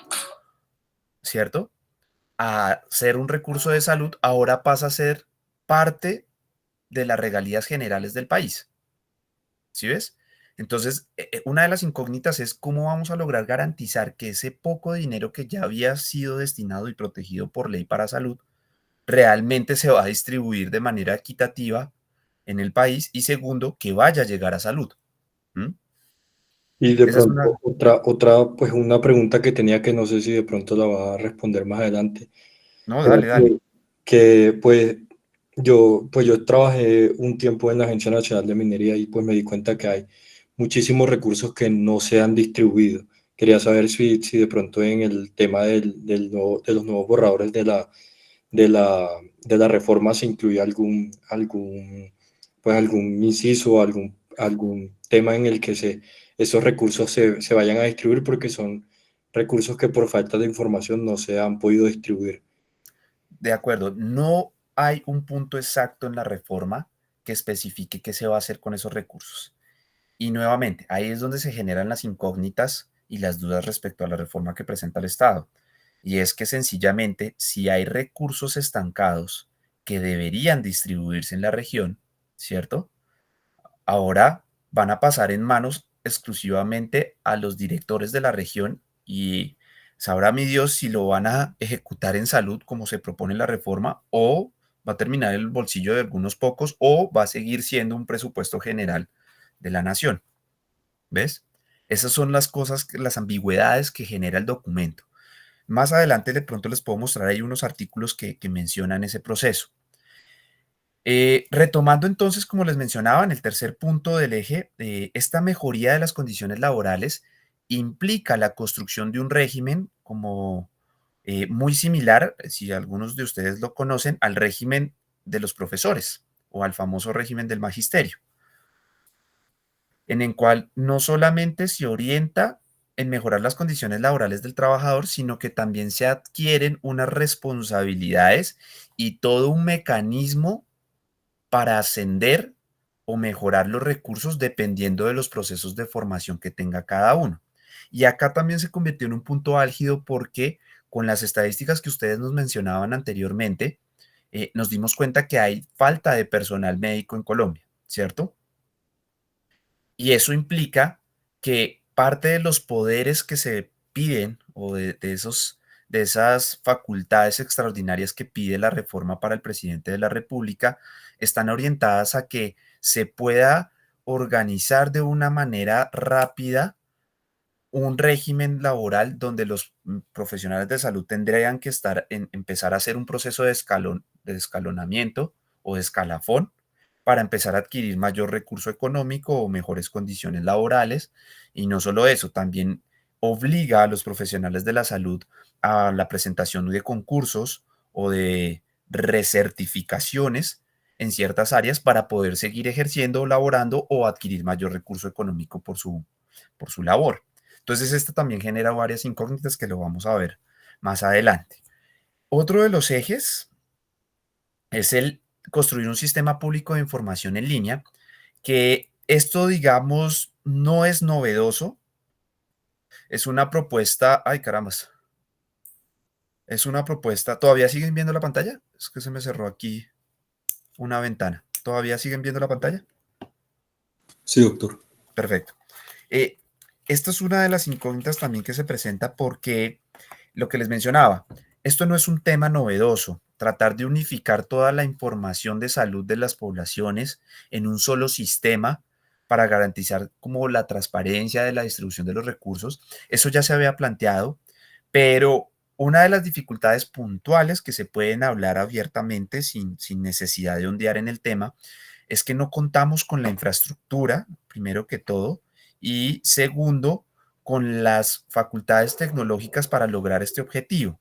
¿cierto? A ser un recurso de salud, ahora pasa a ser parte de las regalías generales del país. ¿Sí ves? Entonces, una de las incógnitas es cómo vamos a lograr garantizar que ese poco dinero que ya había sido destinado y protegido por ley para salud realmente se va a distribuir de manera equitativa en el país y segundo, que vaya a llegar a salud. ¿Mm? Y de Esa es pronto una... pues una pregunta que tenía que no sé si de pronto la va a responder más adelante. No, Era dale, dale. pues yo trabajé un tiempo en la Agencia Nacional de Minería y pues me di cuenta que hay muchísimos recursos que no se han distribuido. Quería saber si de pronto en el tema de los nuevos borradores de la reforma se incluye pues algún inciso, algún tema en el que esos recursos se vayan a distribuir porque son recursos que por falta de información no se han podido distribuir. De acuerdo, no hay un punto exacto en la reforma que especifique qué se va a hacer con esos recursos. Y nuevamente, ahí es donde se generan las incógnitas y las dudas respecto a la reforma que presenta el Estado. Y es que sencillamente, si hay recursos estancados que deberían distribuirse en la región, ¿cierto? Ahora van a pasar en manos exclusivamente a los directores de la región y sabrá mi Dios si lo van a ejecutar en salud como se propone en la reforma o va a terminar en el bolsillo de algunos pocos o va a seguir siendo un presupuesto general de la nación. ¿Ves? Esas son las cosas, las ambigüedades que genera el documento. Más adelante de pronto les puedo mostrar ahí unos artículos que mencionan ese proceso. Retomando entonces, como les mencionaba, en el tercer punto del eje, esta mejoría de las condiciones laborales implica la construcción de un régimen como muy similar, si algunos de ustedes lo conocen, al régimen de los profesores o al famoso régimen del magisterio, en el cual no solamente se orienta en mejorar las condiciones laborales del trabajador, sino que también se adquieren unas responsabilidades y todo un mecanismo para ascender o mejorar los recursos dependiendo de los procesos de formación que tenga cada uno. Y acá también se convirtió en un punto álgido porque con las estadísticas que ustedes nos mencionaban anteriormente, nos dimos cuenta que hay falta de personal médico en Colombia, ¿cierto? Y eso implica que parte de los poderes que se piden o de esas facultades extraordinarias que pide la reforma para el presidente de la República están orientadas a que se pueda organizar de una manera rápida un régimen laboral donde los profesionales de salud tendrían que empezar a hacer un proceso de escalonamiento o de escalafón para empezar a adquirir mayor recurso económico o mejores condiciones laborales. Y no solo eso, también obliga a los profesionales de la salud a la presentación de concursos o de recertificaciones en ciertas áreas para poder seguir ejerciendo, laborando o adquirir mayor recurso económico por su labor. Entonces, esto también genera varias incógnitas que lo vamos a ver más adelante. Otro de los ejes es el construir un sistema público de información en línea, que esto, digamos, no es novedoso, es una propuesta, ay caramba, es una propuesta, ¿todavía siguen viendo la pantalla? Es que se me cerró aquí una ventana. ¿Todavía siguen viendo la pantalla? Sí, doctor. Perfecto. Eh, Esto es una de las incógnitas también que se presenta porque lo que les mencionaba, esto no es un tema novedoso. Tratar de unificar toda la información de salud de las poblaciones en un solo sistema para garantizar como la transparencia de la distribución de los recursos, eso ya se había planteado, pero una de las dificultades puntuales que se pueden hablar abiertamente sin necesidad de ondear en el tema es que no contamos con la infraestructura, primero que todo, y segundo, con las facultades tecnológicas para lograr este objetivo.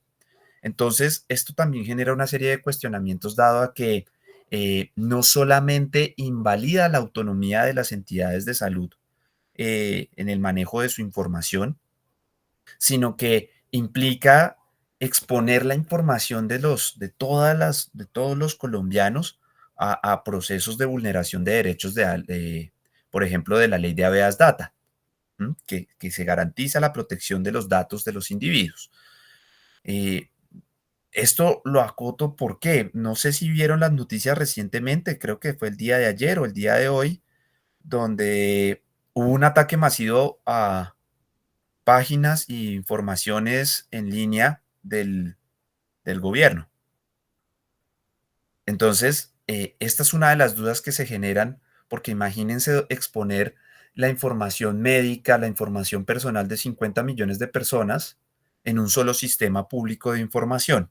Entonces, esto también genera una serie de cuestionamientos dado a que no solamente invalida la autonomía de las entidades de salud en el manejo de su información, sino que implica exponer la información de todos los colombianos a procesos de vulneración de derechos por ejemplo, de la ley de habeas data, que se garantiza la protección de los datos de los individuos. Eh, Esto lo acoto porque no sé si vieron las noticias recientemente, creo que fue el día de ayer o el día de hoy, donde hubo un ataque masivo a páginas y informaciones en línea del gobierno. Entonces, esta es una de las dudas que se generan, porque imagínense exponer la información médica, la información personal de 50 millones de personas en un solo sistema público de información.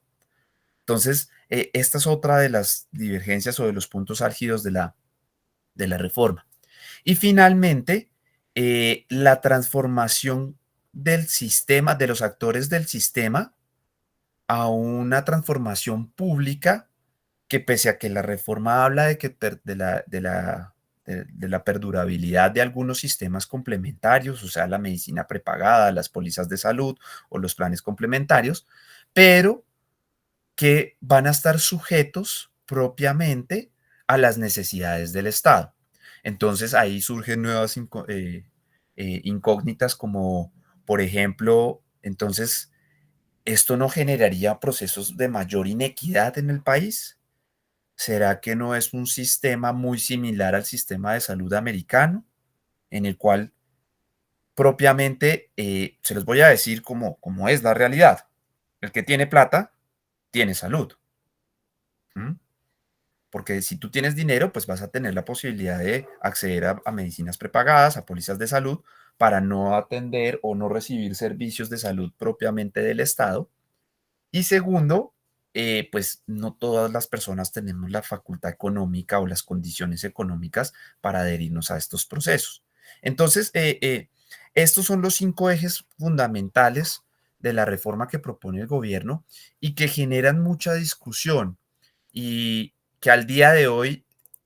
Entonces, esta es otra de las divergencias o de los puntos álgidos de la reforma. Y finalmente, la transformación del sistema, de los actores del sistema, a una transformación pública que pese a que la reforma habla de la perdurabilidad de algunos sistemas complementarios, o sea, la medicina prepagada, las pólizas de salud o los planes complementarios, pero que van a estar sujetos propiamente a las necesidades del Estado. Entonces ahí surgen nuevas incógnitas como, por ejemplo, entonces, ¿esto no generaría procesos de mayor inequidad en el país? ¿Será que no es un sistema muy similar al sistema de salud americano, en el cual propiamente, se los voy a decir cómo es la realidad? El que tiene plata, tiene salud. ¿Mm? Porque si tú tienes dinero, pues vas a tener la posibilidad de acceder a medicinas prepagadas, a pólizas de salud, para no atender o no recibir servicios de salud propiamente del Estado. Y segundo, pues no todas las personas tenemos la facultad económica o las condiciones económicas para adherirnos a estos procesos. Entonces, estos son los 5 ejes fundamentales de la reforma que propone el gobierno y que generan mucha discusión y que al día de hoy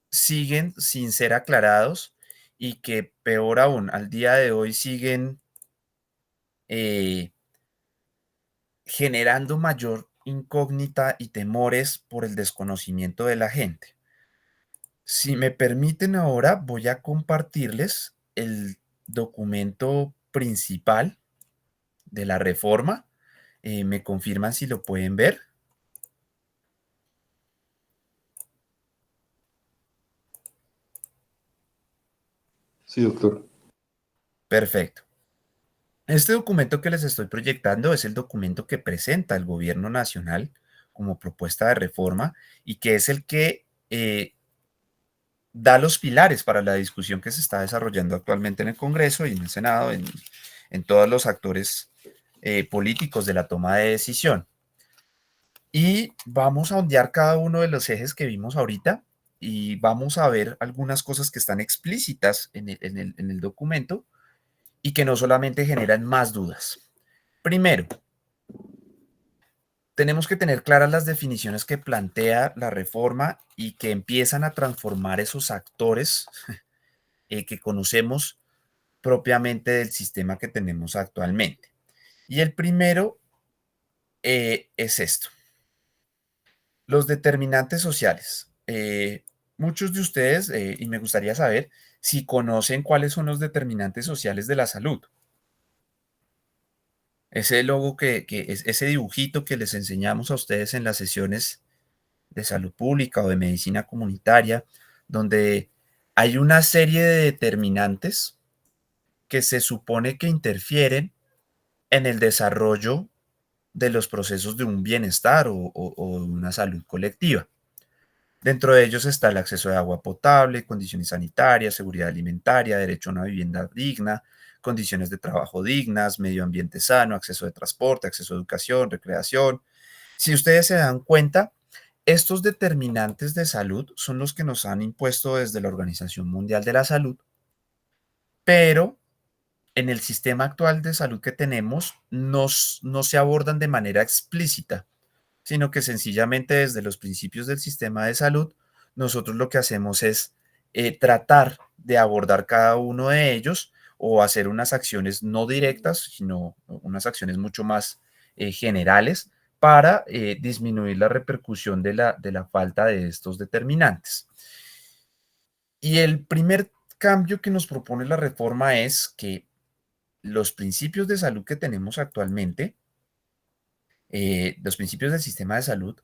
siguen sin ser aclarados y que peor aún, al día de hoy siguen eh, generando mayor incógnita y temores por el desconocimiento de la gente. Si me permiten ahora, voy a compartirles el documento principal de la reforma. Me confirman si lo pueden ver. Sí, doctor. Perfecto. Este documento que les estoy proyectando es el documento que presenta el gobierno nacional como propuesta de reforma y que es el que da los pilares para la discusión que se está desarrollando actualmente en el Congreso y en el Senado, en todos los actores políticos de la toma de decisión. Y vamos a ondear cada uno de los ejes que vimos ahorita y vamos a ver algunas cosas que están explícitas en el documento y que no solamente generan más dudas. Primero, tenemos que tener claras las definiciones que plantea la reforma y que empiezan a transformar esos actores que conocemos propiamente del sistema que tenemos actualmente. Y el primero es esto, los determinantes sociales. Muchos de ustedes, y me gustaría saber si conocen cuáles son los determinantes sociales de la salud. Ese logo ese dibujito que les enseñamos a ustedes en las sesiones de salud pública o de medicina comunitaria, donde hay una serie de determinantes que se supone que interfieren en el desarrollo de los procesos de un bienestar o de una salud colectiva. Dentro de ellos está el acceso de agua potable, condiciones sanitarias, seguridad alimentaria, derecho a una vivienda digna, condiciones de trabajo dignas, medio ambiente sano, acceso de transporte, acceso a educación, recreación. Si ustedes se dan cuenta, estos determinantes de salud son los que nos han impuesto desde la Organización Mundial de la Salud, pero en el sistema actual de salud que tenemos no se abordan de manera explícita, sino que sencillamente desde los principios del sistema de salud, nosotros lo que hacemos es tratar de abordar cada uno de ellos o hacer unas acciones no directas, sino unas acciones mucho más generales para disminuir la repercusión de la falta de estos determinantes. Y el primer cambio que nos propone la reforma es que los principios de salud que tenemos actualmente, los principios del sistema de salud,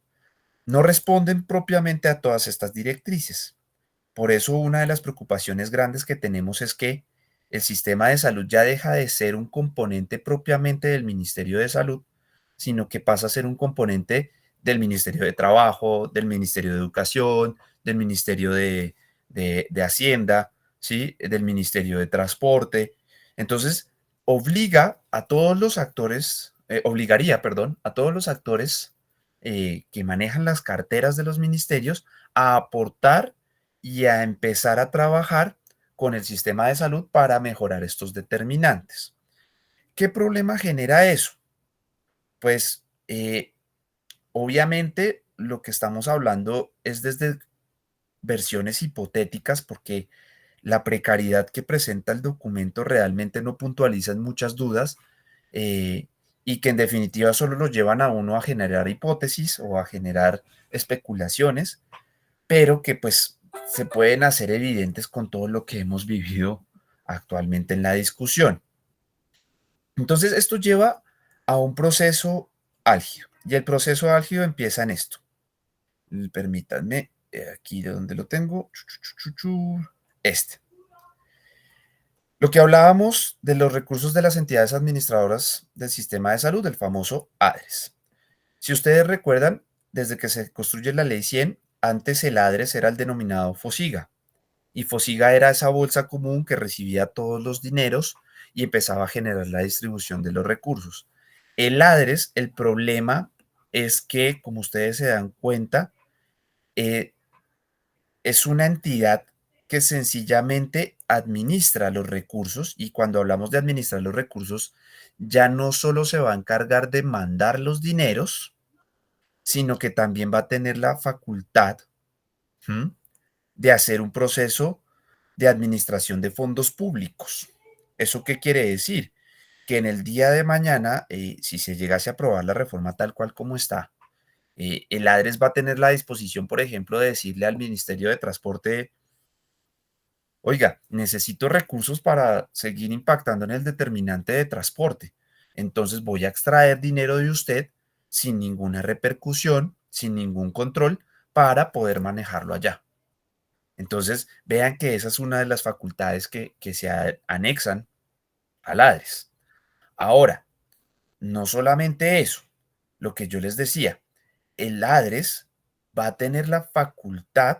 no responden propiamente a todas estas directrices. Por eso una de las preocupaciones grandes que tenemos es que el sistema de salud ya deja de ser un componente propiamente del Ministerio de Salud, sino que pasa a ser un componente del Ministerio de Trabajo, del Ministerio de Educación, del Ministerio de Hacienda, ¿sí? Del Ministerio de Transporte. Entonces, obligaría, perdón, a todos los actores que manejan las carteras de los ministerios a aportar y a empezar a trabajar con el sistema de salud para mejorar estos determinantes. ¿Qué problema genera eso? Pues obviamente lo que estamos hablando es desde versiones hipotéticas porque la precariedad que presenta el documento realmente no puntualiza en muchas dudas eh, y que en definitiva solo lo llevan a uno a generar hipótesis o a generar especulaciones, pero que pues se pueden hacer evidentes con todo lo que hemos vivido actualmente en la discusión. Entonces esto lleva a un proceso álgido y el proceso álgido empieza en esto. Permítanme, aquí de donde lo tengo, este. Lo que hablábamos de los recursos de las entidades administradoras del sistema de salud, el famoso ADRES. Si ustedes recuerdan, desde que se construye la ley 100, antes el ADRES era el denominado FOSIGA. Y FOSIGA era esa bolsa común que recibía todos los dineros y empezaba a generar la distribución de los recursos. El ADRES, el problema es que, como ustedes se dan cuenta, eh, es una entidad que sencillamente administra los recursos y cuando hablamos de administrar los recursos, ya no solo se va a encargar de mandar los dineros, sino que también va a tener la facultad ¿m? De hacer un proceso de administración de fondos públicos. ¿Eso qué quiere decir? Que en el día de mañana, si se llegase a aprobar la reforma tal cual como está, el ADRES va a tener la disposición, por ejemplo, de decirle al Ministerio de Transporte: oiga, necesito recursos para seguir impactando en el determinante de transporte. Entonces voy a extraer dinero de usted sin ninguna repercusión, sin ningún control, para poder manejarlo allá. Entonces, vean que esa es una de las facultades que se anexan al ADRES. Ahora, no solamente eso, lo que yo les decía, el ADRES va a tener la facultad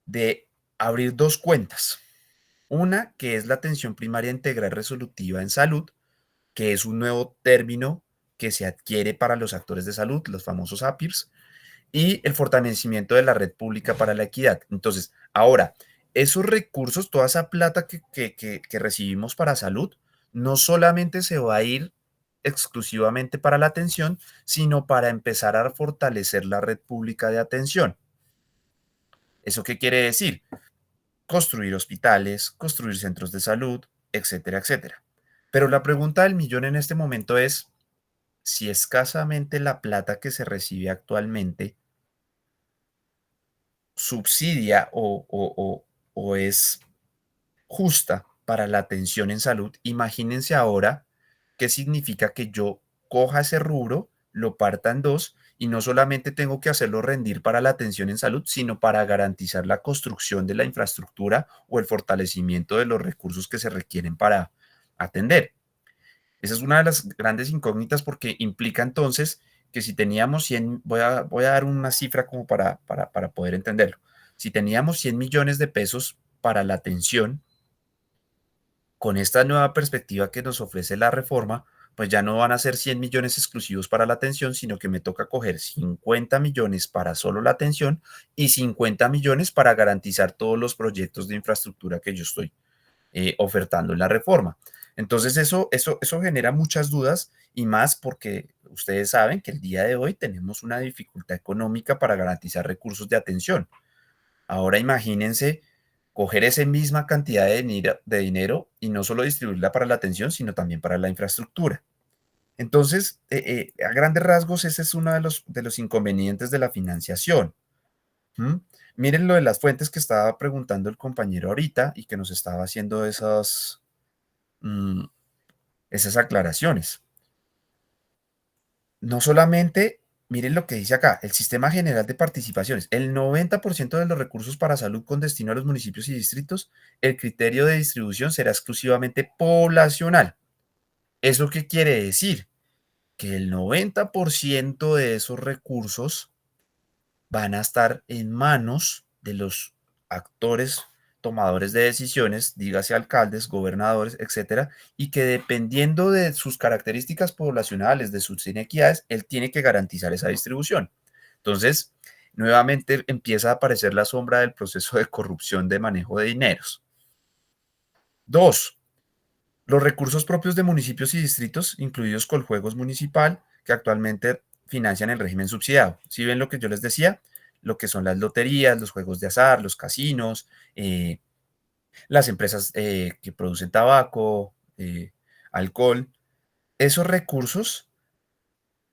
de abrir dos cuentas. Una que es la atención primaria integral resolutiva en salud, que es un nuevo término que se adquiere para los actores de salud, los famosos APIRS, y el fortalecimiento de la red pública para la equidad. Entonces, ahora, esos recursos, toda esa plata que recibimos para salud, no solamente se va a ir exclusivamente para la atención, sino para empezar a fortalecer la red pública de atención. ¿Eso qué quiere decir? Construir hospitales, construir centros de salud, etcétera, etcétera. Pero la pregunta del millón en este momento es si escasamente la plata que se recibe actualmente subsidia o es justa para la atención en salud. Imagínense ahora qué significa que yo coja ese rubro, lo parta en dos y no solamente tengo que hacerlo rendir para la atención en salud, sino para garantizar la construcción de la infraestructura o el fortalecimiento de los recursos que se requieren para atender. Esa es una de las grandes incógnitas porque implica entonces que si teníamos 100, voy a dar una cifra como para poder entenderlo. Si teníamos 100 millones de pesos para la atención, con esta nueva perspectiva que nos ofrece la reforma, pues ya no van a ser 100 millones exclusivos para la atención, sino que me toca coger 50 millones para solo la atención y 50 millones para garantizar todos los proyectos de infraestructura que yo estoy ofertando en la reforma. Entonces eso genera muchas dudas y más porque ustedes saben que el día de hoy tenemos una dificultad económica para garantizar recursos de atención. Ahora imagínense coger esa misma cantidad de dinero y no solo distribuirla para la atención, sino también para la infraestructura. Entonces, a grandes rasgos, ese es uno de los inconvenientes de la financiación. ¿Mm? Miren lo de las fuentes que estaba preguntando el compañero ahorita y que nos estaba haciendo mm, esas aclaraciones. No solamente, miren lo que dice acá, el Sistema General de Participaciones, el 90% de los recursos para salud con destino a los municipios y distritos, el criterio de distribución será exclusivamente poblacional. ¿Eso qué quiere decir? Que el 90% de esos recursos van a estar en manos de los actores tomadores de decisiones, dígase alcaldes, gobernadores, etcétera, y que dependiendo de sus características poblacionales, de sus inequidades, él tiene que garantizar esa distribución. Entonces, nuevamente empieza a aparecer la sombra del proceso de corrupción de manejo de dineros. Dos, los recursos propios de municipios y distritos, incluidos Coljuegos Municipal, que actualmente financian el régimen subsidiado. Si ven lo que yo les decía, lo que son las loterías, los juegos de azar, los casinos, las empresas que producen tabaco, alcohol, esos recursos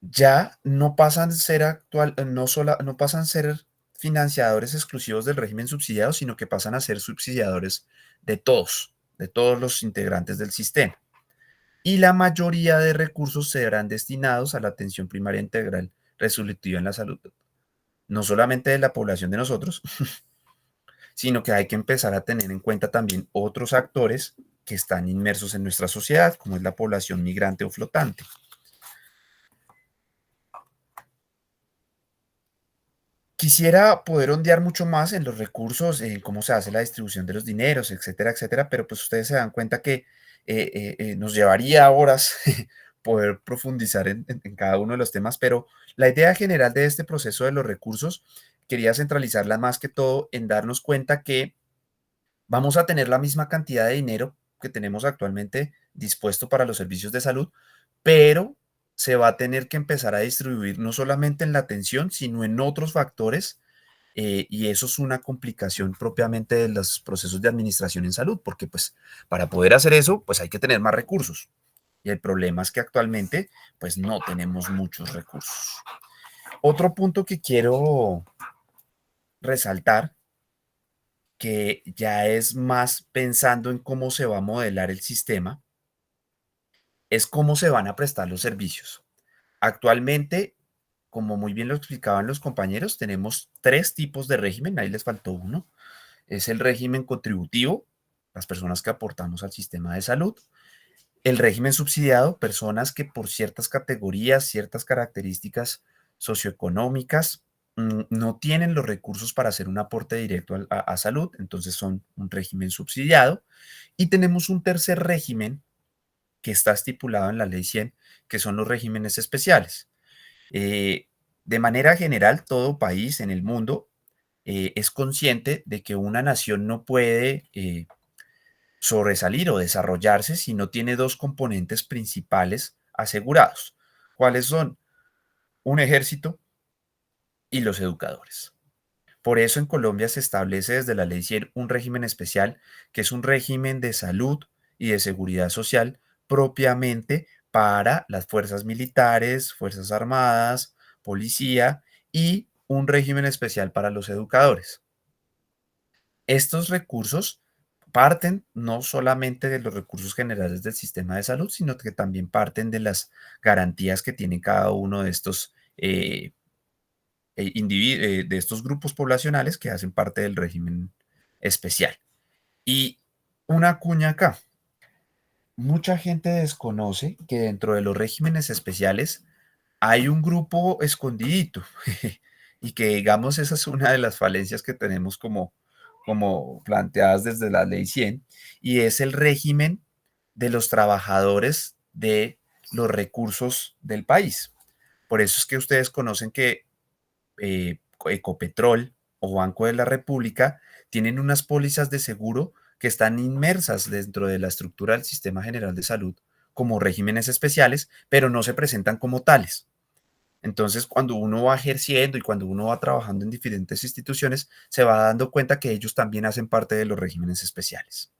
ya no pasan a ser no pasan a ser financiadores exclusivos del régimen subsidiado, sino que pasan a ser subsidiadores de todos los integrantes del sistema. Y la mayoría de recursos serán destinados a la atención primaria integral resolutiva en la salud, no solamente de la población de nosotros, sino que hay que empezar a tener en cuenta también otros actores que están inmersos en nuestra sociedad, como es la población migrante o flotante. Quisiera poder ondear mucho más en los recursos, en cómo se hace la distribución de los dineros, etcétera, etcétera, pero pues ustedes se dan cuenta que nos llevaría horas poder profundizar en cada uno de los temas, pero la idea general de este proceso de los recursos quería centralizarla más que todo en darnos cuenta que vamos a tener la misma cantidad de dinero que tenemos actualmente dispuesto para los servicios de salud, pero se va a tener que empezar a distribuir no solamente en la atención, sino en otros factores, y eso es una complicación propiamente de los procesos de administración en salud, porque pues para poder hacer eso, pues hay que tener más recursos. Y el problema es que actualmente pues no tenemos muchos recursos. Otro punto que quiero resaltar, que ya es más pensando en cómo se va a modelar el sistema, es cómo se van a prestar los servicios. Actualmente, como muy bien lo explicaban los compañeros, tenemos tres tipos de régimen, ahí les faltó uno. es el régimen contributivo, las personas que aportamos al sistema de salud. El régimen subsidiado, personas que por ciertas categorías, ciertas características socioeconómicas, no tienen los recursos para hacer un aporte directo a salud, entonces son un régimen subsidiado. Y tenemos un tercer régimen que está estipulado en la Ley 100, que son los regímenes especiales. De manera general, todo país en el mundo es consciente de que una nación no puede sobresalir o desarrollarse si no tiene dos componentes principales asegurados. ¿Cuáles son? Un ejército y los educadores. Por eso en Colombia se establece desde la Ley 100 un régimen especial, que es un régimen de salud y de seguridad social propiamente para las fuerzas militares, fuerzas armadas, policía y un régimen especial para los educadores. Estos recursos parten no solamente de los recursos generales del sistema de salud, sino que también parten de las garantías que tiene cada uno de estos de estos grupos poblacionales que hacen parte del régimen especial. Y una cuña acá. Mucha gente desconoce que dentro de los regímenes especiales hay un grupo escondidito y que digamos esa es una de las falencias que tenemos como planteadas desde la Ley 100 y es el régimen de los trabajadores de los recursos del país. Por eso es que ustedes conocen que Ecopetrol o Banco de la República tienen unas pólizas de seguro que están inmersas dentro de la estructura del Sistema General de Salud como regímenes especiales, pero no se presentan como tales. Entonces, cuando uno va ejerciendo y cuando uno va trabajando en diferentes instituciones, se va dando cuenta que ellos también hacen parte de los regímenes especiales.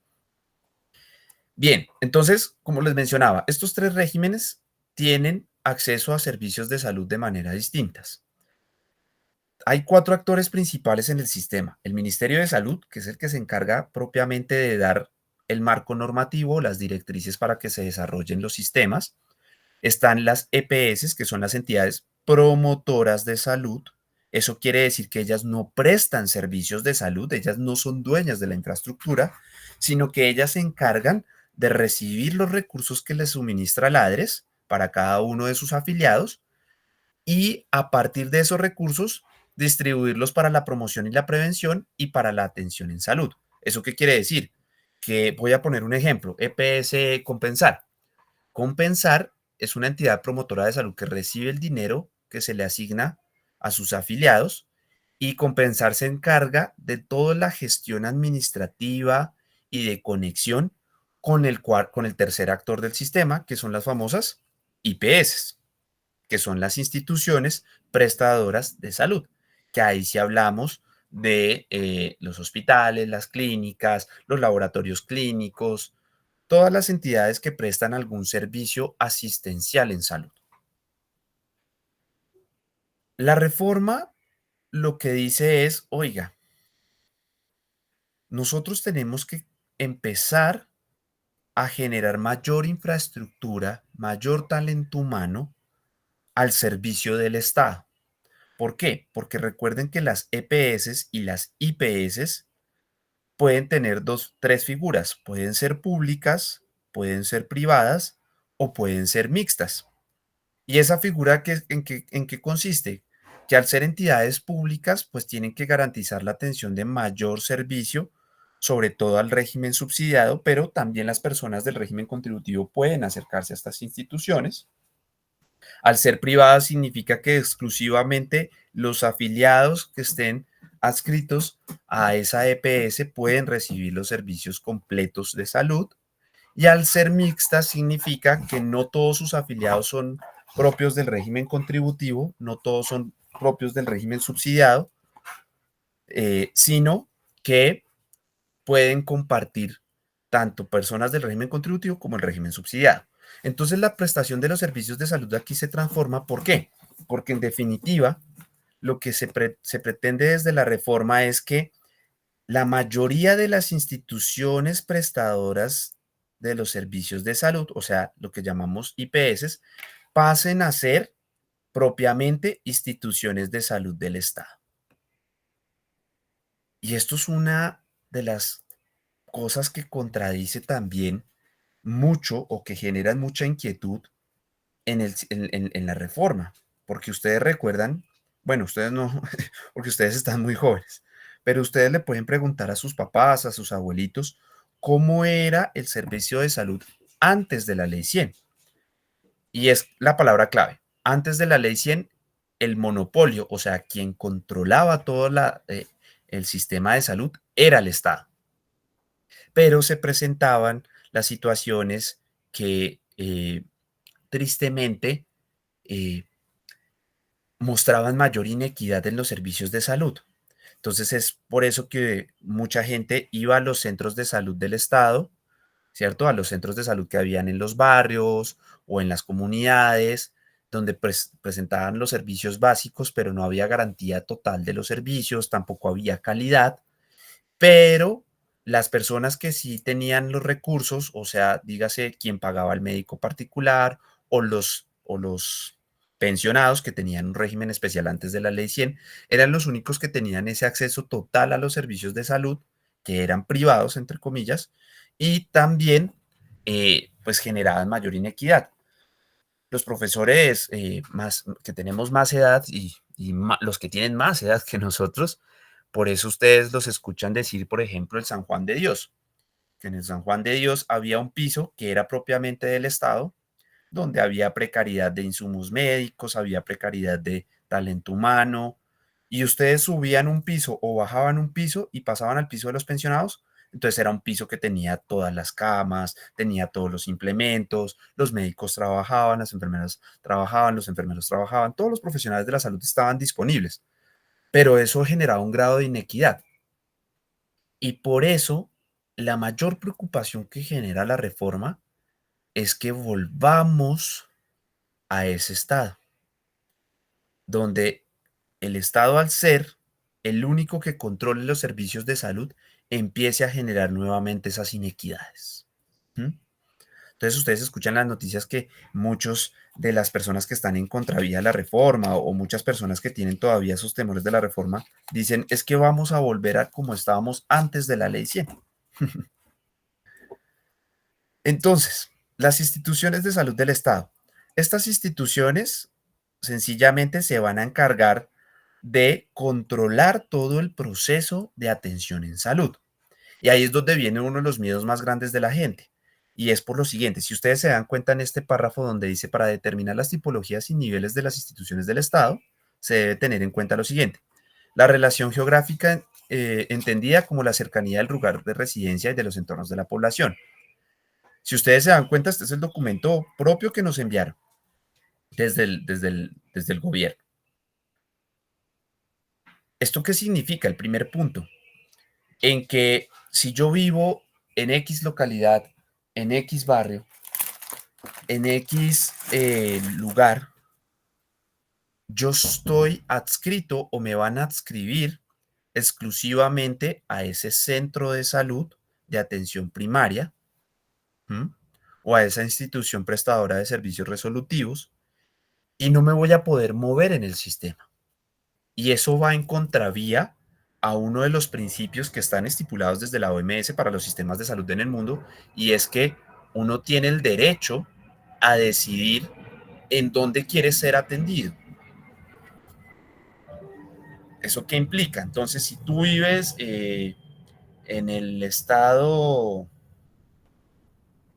Bien, entonces, como les mencionaba, estos tres regímenes tienen acceso a servicios de salud de manera distintas. Hay cuatro actores principales en el sistema. El Ministerio de Salud, que es el que se encarga propiamente de dar el marco normativo, las directrices para que se desarrollen los sistemas. Están las EPS, que son las entidades promotoras de salud. Eso quiere decir que ellas no prestan servicios de salud, ellas no son dueñas de la infraestructura, sino que ellas se encargan de recibir los recursos que les suministra la ADRES para cada uno de sus afiliados y a partir de esos recursos distribuirlos para la promoción y la prevención y para la atención en salud. ¿Eso qué quiere decir? Que voy a poner un ejemplo, EPS Compensar. Compensar es una entidad promotora de salud que recibe el dinero que se le asigna a sus afiliados y Compensar se encarga de toda la gestión administrativa y de conexión con el tercer actor del sistema, que son las famosas IPS, que son las instituciones prestadoras de salud, que ahí sí hablamos de los hospitales, las clínicas, los laboratorios clínicos, todas las entidades que prestan algún servicio asistencial en salud. La reforma lo que dice es, oiga, nosotros tenemos que empezar a generar mayor infraestructura, mayor talento humano al servicio del Estado. ¿Por qué? Porque recuerden que las EPS y las IPS pueden tener tres figuras. Pueden ser públicas, pueden ser privadas o pueden ser mixtas. ¿Y esa figura en qué consiste? Que al ser entidades públicas, pues tienen que garantizar la atención de mayor servicio, sobre todo al régimen subsidiado, pero también las personas del régimen contributivo pueden acercarse a estas instituciones. Al ser privada significa que exclusivamente los afiliados que estén adscritos a esa EPS pueden recibir los servicios completos de salud. Y al ser mixta significa que no todos sus afiliados son propios del régimen contributivo, no todos son propios del régimen subsidiado, sino que pueden compartir tanto personas del régimen contributivo como el régimen subsidiado. Entonces la prestación de los servicios de salud aquí se transforma. ¿Por qué? Porque en definitiva lo que se pretende desde la reforma es que la mayoría de las instituciones prestadoras de los servicios de salud, o sea, lo que llamamos IPS, pasen a ser propiamente instituciones de salud del Estado. Y esto es una de las cosas que contradice también mucho o que generan mucha inquietud en la reforma, porque ustedes recuerdan, bueno, ustedes no, porque ustedes están muy jóvenes, pero ustedes le pueden preguntar a sus papás, a sus abuelitos, cómo era el servicio de salud antes de la ley 100. Y es la palabra clave. Antes de la ley 100, el monopolio, o sea, quien controlaba todo el sistema de salud era el Estado. Pero se presentaban las situaciones que tristemente eh, mostraban mayor inequidad en los servicios de salud. Entonces es por eso que mucha gente iba a los centros de salud del Estado, ¿cierto? A los centros de salud que habían en los barrios o en las comunidades, donde presentaban los servicios básicos, pero no había garantía total de los servicios, tampoco había calidad, pero las personas que sí tenían los recursos, o sea, dígase quien pagaba al médico particular o los pensionados que tenían un régimen especial antes de la ley 100, eran los únicos que tenían ese acceso total a los servicios de salud, que eran privados, entre comillas, y también pues generaban mayor inequidad. Los profesores que tenemos más edad y los que tienen más edad que nosotros, por eso ustedes los escuchan decir, por ejemplo, el San Juan de Dios, que en el San Juan de Dios había un piso que era propiamente del Estado, donde había precariedad de insumos médicos, había precariedad de talento humano, y ustedes subían un piso o bajaban un piso y pasaban al piso de los pensionados. Entonces era un piso que tenía todas las camas, tenía todos los implementos, los médicos trabajaban, las enfermeras trabajaban, los enfermeros trabajaban, todos los profesionales de la salud estaban disponibles, pero eso generaba un grado de inequidad. Y por eso la mayor preocupación que genera la reforma es que volvamos a ese estado, donde el Estado, al ser el único que controle los servicios de salud, empiece a generar nuevamente esas inequidades. ¿Mm? Entonces ustedes escuchan las noticias que muchos de las personas que están en contravía de la reforma o muchas personas que tienen todavía esos temores de la reforma dicen es que vamos a volver a como estábamos antes de la ley 100. Entonces, las instituciones de salud del Estado. Estas instituciones sencillamente se van a encargar de controlar todo el proceso de atención en salud. Y ahí es donde viene uno de los miedos más grandes de la gente. Y es por lo siguiente, si ustedes se dan cuenta en este párrafo donde dice para determinar las tipologías y niveles de las instituciones del Estado, se debe tener en cuenta lo siguiente. La relación geográfica entendida como la cercanía del lugar de residencia y de los entornos de la población. Si ustedes se dan cuenta, este es el documento propio que nos enviaron desde el gobierno. ¿Esto qué significa? El primer punto, en que si yo vivo en X localidad, en X barrio, en X lugar, yo estoy adscrito o me van a adscribir exclusivamente a ese centro de salud de atención primaria, ¿m? O a esa institución prestadora de servicios resolutivos y no me voy a poder mover en el sistema. Y eso va en contravía a uno de los principios que están estipulados desde la OMS para los sistemas de salud en el mundo, y es que uno tiene el derecho a decidir en dónde quiere ser atendido. ¿Eso qué implica? Entonces, si tú vives en el estado,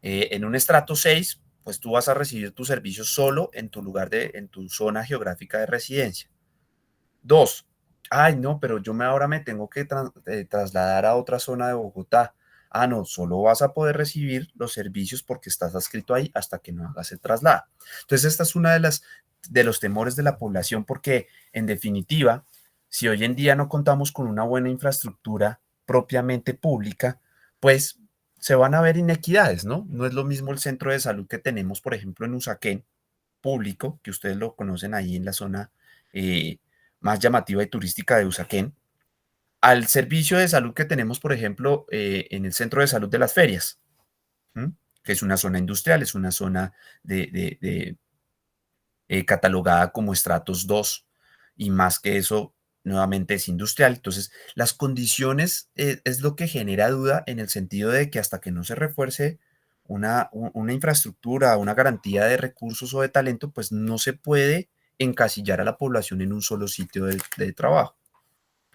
en un estrato 6, pues tú vas a recibir tu servicio solo en tu lugar en tu zona geográfica de residencia. 2, ay, no, pero ahora me tengo que trasladar a otra zona de Bogotá. Ah, no, solo vas a poder recibir los servicios porque estás adscrito ahí hasta que no hagas el traslado. Entonces, esta es una de los temores de la población porque, en definitiva, si hoy en día no contamos con una buena infraestructura propiamente pública, pues se van a ver inequidades, ¿no? No es lo mismo el centro de salud que tenemos, por ejemplo, en Usaquén, público, que ustedes lo conocen ahí en la zona más llamativa y turística de Usaquén, al servicio de salud que tenemos, por ejemplo, en el centro de salud de las ferias, ¿m? Que es una zona industrial, es una zona catalogada como estratos 2, y más que eso, nuevamente es industrial. Entonces, las condiciones es lo que genera duda en el sentido de que hasta que no se refuerce una infraestructura, una garantía de recursos o de talento, pues no se puede encasillar a la población en un solo sitio de trabajo,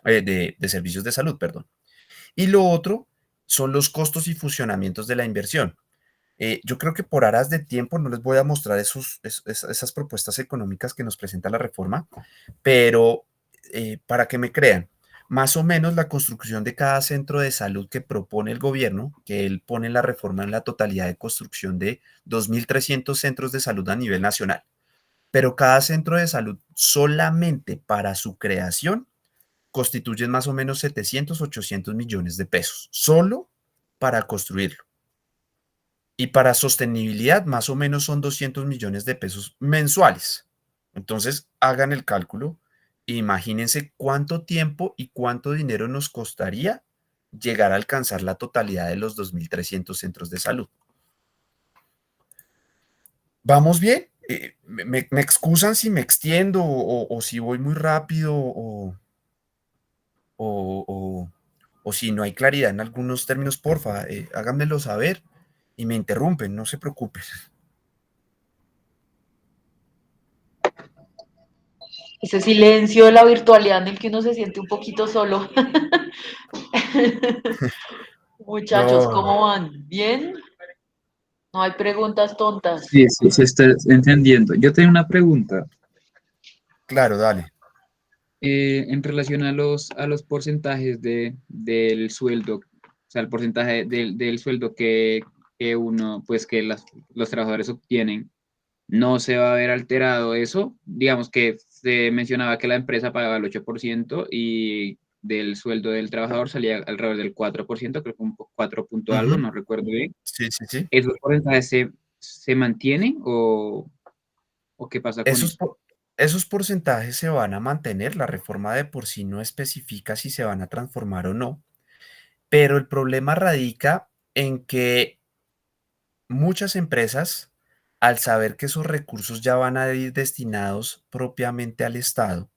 de servicios de salud, perdón. Y lo otro son los costos y funcionamientos de la inversión. Yo creo que por aras de tiempo no les voy a mostrar esas propuestas económicas que nos presenta la reforma, pero para que me crean, más o menos la construcción de cada centro de salud que propone el gobierno, que él pone en la reforma en la totalidad de construcción de 2.300 centros de salud a nivel nacional, pero cada centro de salud solamente para su creación constituyen más o menos 700, 800 millones de pesos, solo para construirlo. Y para sostenibilidad, más o menos son 200 millones de pesos mensuales. Entonces, hagan el cálculo e imagínense cuánto tiempo y cuánto dinero nos costaría llegar a alcanzar la totalidad de los 2.300 centros de salud. ¿Vamos bien? Me excusan si me extiendo o si voy muy rápido o, o- o si no hay claridad en algunos términos, porfa, háganmelo saber y me interrumpen, no se preocupen. Ese silencio de la virtualidad en el que uno se siente un poquito solo. Muchachos, No, ¿cómo van? ¿Bien? No hay preguntas tontas. Sí, sí, se está entendiendo. Yo tengo una pregunta claro, dale. en relación a los porcentajes del sueldo, o sea, el porcentaje del sueldo que uno, pues que los trabajadores obtienen. No se va a ver alterado eso. Digamos que se mencionaba que la empresa pagaba el 8% y del sueldo del trabajador salía alrededor del 4%, creo que un 4 punto algo, Ujú. no recuerdo bien. Sí, sí, sí. ¿Esos porcentajes se mantienen o qué pasa con Esos, eso? esos porcentajes se van a mantener. La reforma de por sí no especifica si se van a transformar o no, pero el problema radica en que muchas empresas, al saber que esos recursos ya van a ir destinados propiamente al Estado,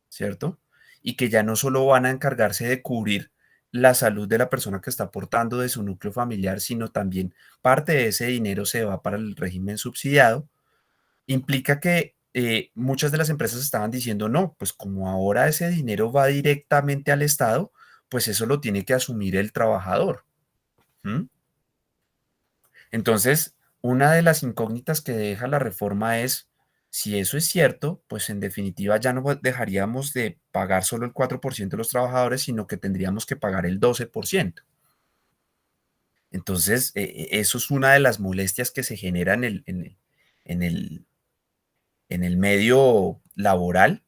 ¿cierto? Y que ya no solo van a encargarse de cubrir la salud de la persona que está aportando de su núcleo familiar, sino también parte de ese dinero se va para el régimen subsidiado, implica que muchas de las empresas estaban diciendo, no, pues como ahora ese dinero va directamente al Estado, pues eso lo tiene que asumir el trabajador. ¿M? Entonces, una de las incógnitas que deja la reforma es, si eso es cierto, pues en definitiva ya no dejaríamos de pagar solo el 4% de los trabajadores, sino que tendríamos que pagar el 12%. Entonces, eso es una de las molestias que se generan en el, en el medio laboral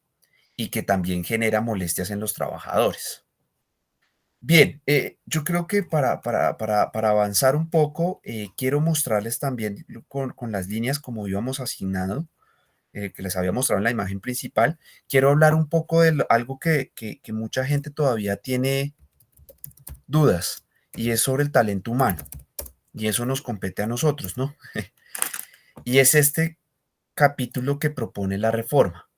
y que también genera molestias en los trabajadores. Bien, yo creo que para avanzar un poco, quiero mostrarles también con las líneas como íbamos asignado, que les había mostrado en la imagen principal, quiero hablar un poco de algo que mucha gente todavía tiene dudas, y es sobre el talento humano, y eso nos compete a nosotros, ¿no? Y es este capítulo que propone la reforma.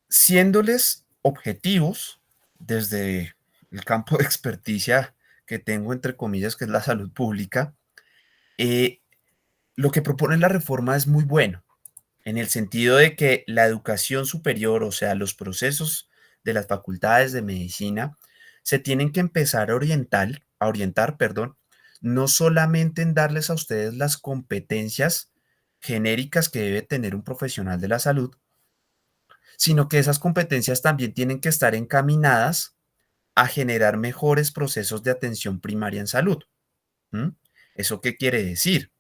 Siéndoles objetivos desde el campo de experticia que tengo, entre comillas, que es la salud pública, eh, lo que propone la reforma es muy bueno, en el sentido de que la educación superior, o sea, los procesos de las facultades de medicina, se tienen que empezar a orientar, perdón, no solamente en darles a ustedes las competencias genéricas que debe tener un profesional de la salud, sino que esas competencias también tienen que estar encaminadas a generar mejores procesos de atención primaria en salud. ¿Mm? ¿Eso qué quiere decir?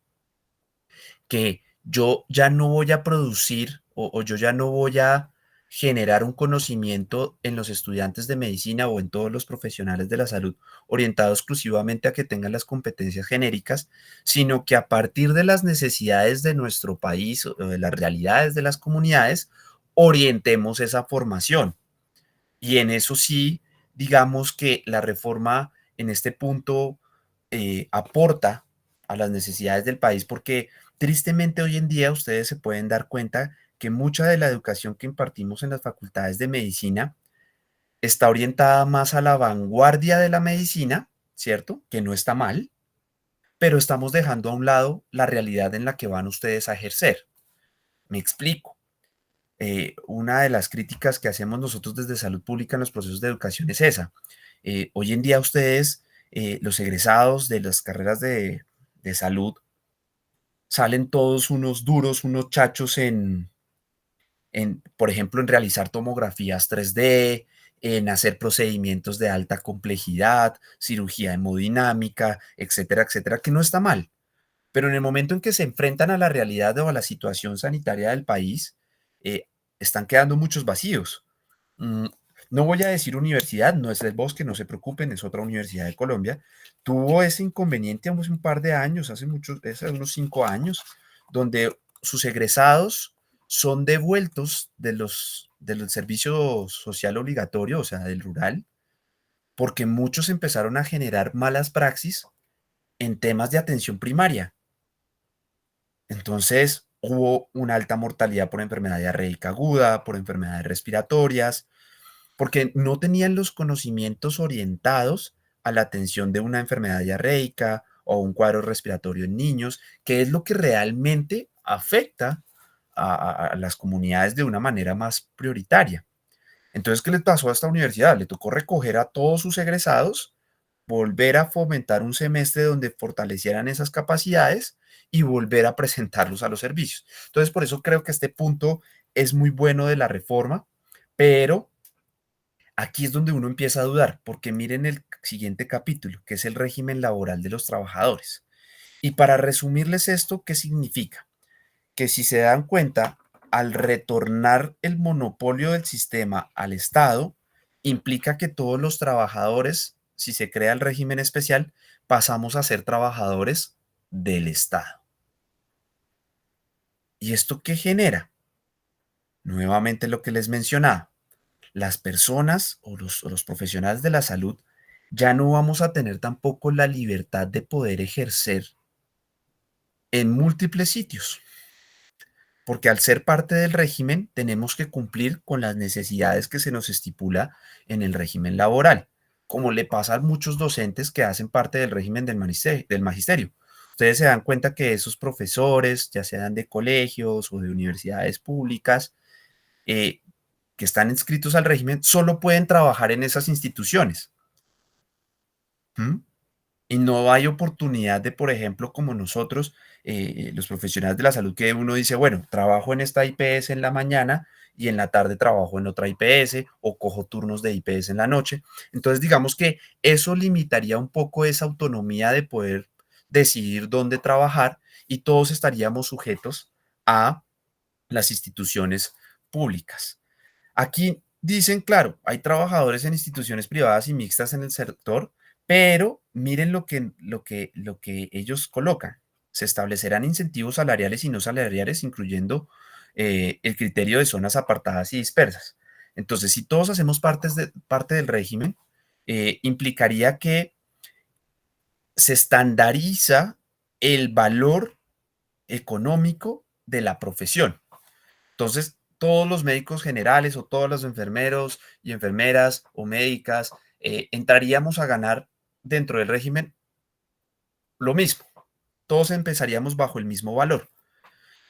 Que yo ya no voy a producir o yo ya no voy a generar un conocimiento en los estudiantes de medicina o en todos los profesionales de la salud orientado exclusivamente a que tengan las competencias genéricas, sino que a partir de las necesidades de nuestro país o de las realidades de las comunidades, orientemos esa formación. Y en eso sí, digamos que la reforma en este punto aporta a las necesidades del país porque tristemente hoy en día ustedes se pueden dar cuenta que mucha de la educación que impartimos en las facultades de medicina está orientada más a la vanguardia de la medicina, ¿cierto? Que no está mal, pero estamos dejando a un lado la realidad en la que van ustedes a ejercer. Me explico. Una de las críticas que hacemos nosotros desde Salud Pública en los procesos de educación es esa. Hoy en día ustedes, los egresados de las carreras de salud, salen todos unos duros, unos chachos por ejemplo, en realizar tomografías 3D, en hacer procedimientos de alta complejidad, cirugía hemodinámica, etcétera, etcétera, que no está mal. Pero en el momento en que se enfrentan a la realidad o a la situación sanitaria del país, eh, están quedando muchos vacíos. Mm, No voy a decir universidad, no es el Bosque, no se preocupen, es otra universidad de Colombia. Tuvo ese inconveniente hace un par de años, hace unos 5 años, donde sus egresados son devueltos del servicio social obligatorio, o sea, del rural, porque muchos empezaron a generar malas praxis en temas de atención primaria. Entonces, hubo una alta mortalidad por enfermedad diarreica aguda, por enfermedades respiratorias, porque no tenían los conocimientos orientados a la atención de una enfermedad diarreica o un cuadro respiratorio en niños, que es lo que realmente afecta a las comunidades de una manera más prioritaria. Entonces, ¿qué le pasó a esta universidad? Le tocó recoger a todos sus egresados, volver a fomentar un semestre donde fortalecieran esas capacidades y volver a presentarlos a los servicios. Entonces, por eso creo que este punto es muy bueno de la reforma, pero aquí es donde uno empieza a dudar, porque miren el siguiente capítulo, que es el régimen laboral de los trabajadores. Y para resumirles esto, ¿qué significa? Que si se dan cuenta, al retornar el monopolio del sistema al Estado, implica que todos los trabajadores, si se crea el régimen especial, pasamos a ser trabajadores del Estado. ¿Y esto qué genera? Nuevamente lo que les mencionaba, las personas o los profesionales de la salud ya no vamos a tener tampoco la libertad de poder ejercer en múltiples sitios, porque al ser parte del régimen tenemos que cumplir con las necesidades que se nos estipula en el régimen laboral, como le pasa a muchos docentes que hacen parte del régimen del magisterio. Ustedes se dan cuenta que esos profesores, ya sean de colegios o de universidades públicas, eh, que están inscritos al régimen, solo pueden trabajar en esas instituciones. ¿Mm? Y no hay oportunidad de, por ejemplo, como nosotros, los profesionales de la salud, que uno dice, bueno, trabajo en esta IPS en la mañana y en la tarde trabajo en otra IPS o cojo turnos de IPS en la noche. Entonces, digamos que eso limitaría un poco esa autonomía de poder decidir dónde trabajar y todos estaríamos sujetos a las instituciones públicas. Aquí dicen, claro, hay trabajadores en instituciones privadas y mixtas en el sector, pero miren lo que ellos colocan. Se establecerán incentivos salariales y no salariales, incluyendo el criterio de zonas apartadas y dispersas. Entonces, si todos hacemos parte del régimen, implicaría que se estandariza el valor económico de la profesión. Entonces, todos los médicos generales o todos los enfermeros y enfermeras o médicas entraríamos a ganar dentro del régimen lo mismo. Todos empezaríamos bajo el mismo valor.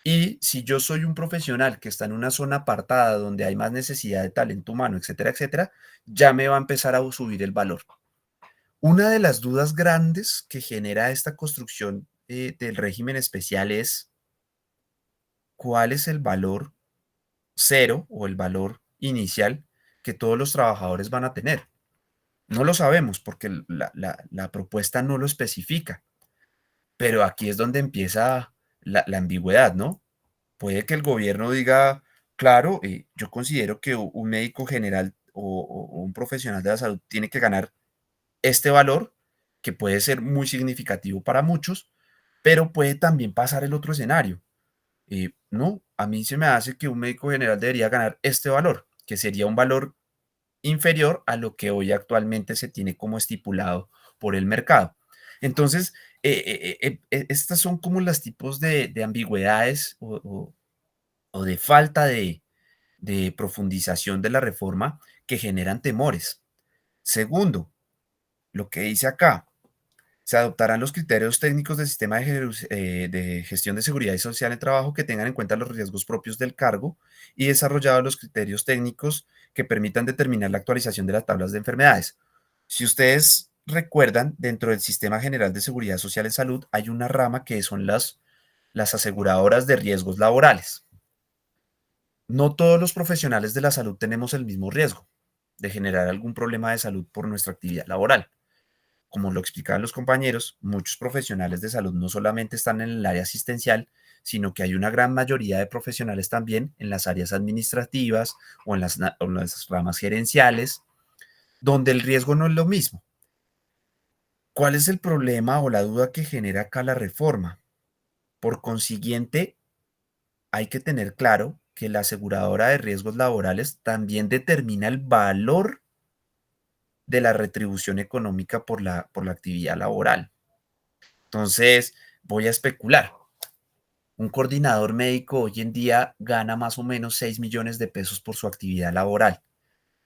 Y si yo soy un profesional que está en una zona apartada donde hay más necesidad de talento humano, etcétera, etcétera, ya me va a empezar a subir el valor. Una de las dudas grandes que genera esta construcción del régimen especial es cuál es el valor cero o el valor inicial que todos los trabajadores van a tener. No lo sabemos porque la propuesta no lo especifica, pero aquí es donde empieza la ambigüedad, ¿no? Puede que el gobierno diga, claro, yo considero que un médico general o un profesional de la salud tiene que ganar este valor, que puede ser muy significativo para muchos, pero puede también pasar el otro escenario. No, a mí se me hace que un médico general debería ganar este valor, que sería un valor inferior a lo que hoy actualmente se tiene como estipulado por el mercado. Entonces, estas son como los tipos de ambigüedades o o de falta de profundización de la reforma que generan temores. Segundo, lo que dice acá, se adoptarán los criterios técnicos del sistema de gestión de seguridad y social en trabajo que tengan en cuenta los riesgos propios del cargo y desarrollados los criterios técnicos que permitan determinar la actualización de las tablas de enfermedades. Si ustedes recuerdan, dentro del Sistema General de Seguridad Social en Salud hay una rama que son las aseguradoras de riesgos laborales. No todos los profesionales de la salud tenemos el mismo riesgo de generar algún problema de salud por nuestra actividad laboral. Como lo explicaban los compañeros, muchos profesionales de salud no solamente están en el área asistencial, sino que hay una gran mayoría de profesionales también en las áreas administrativas o en las ramas gerenciales, donde el riesgo no es lo mismo. ¿Cuál es el problema o la duda que genera acá la reforma? Por consiguiente, hay que tener claro que la aseguradora de riesgos laborales también determina el valor de la retribución económica por la actividad laboral. Entonces, voy a especular. Un coordinador médico hoy en día gana más o menos 6 millones de pesos por su actividad laboral,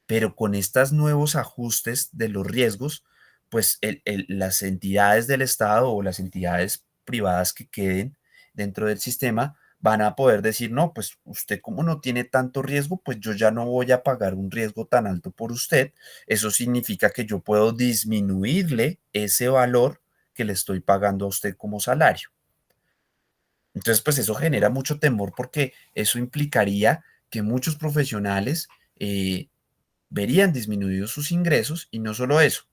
pero con estos nuevos ajustes de los riesgos, pues las entidades del Estado o las entidades privadas que queden dentro del sistema van a poder decir, no, pues usted como no tiene tanto riesgo, pues yo ya no voy a pagar un riesgo tan alto por usted. Eso significa que yo puedo disminuirle ese valor que le estoy pagando a usted como salario. Entonces, pues eso genera mucho temor porque eso implicaría que muchos profesionales verían disminuidos sus ingresos y no solo eso,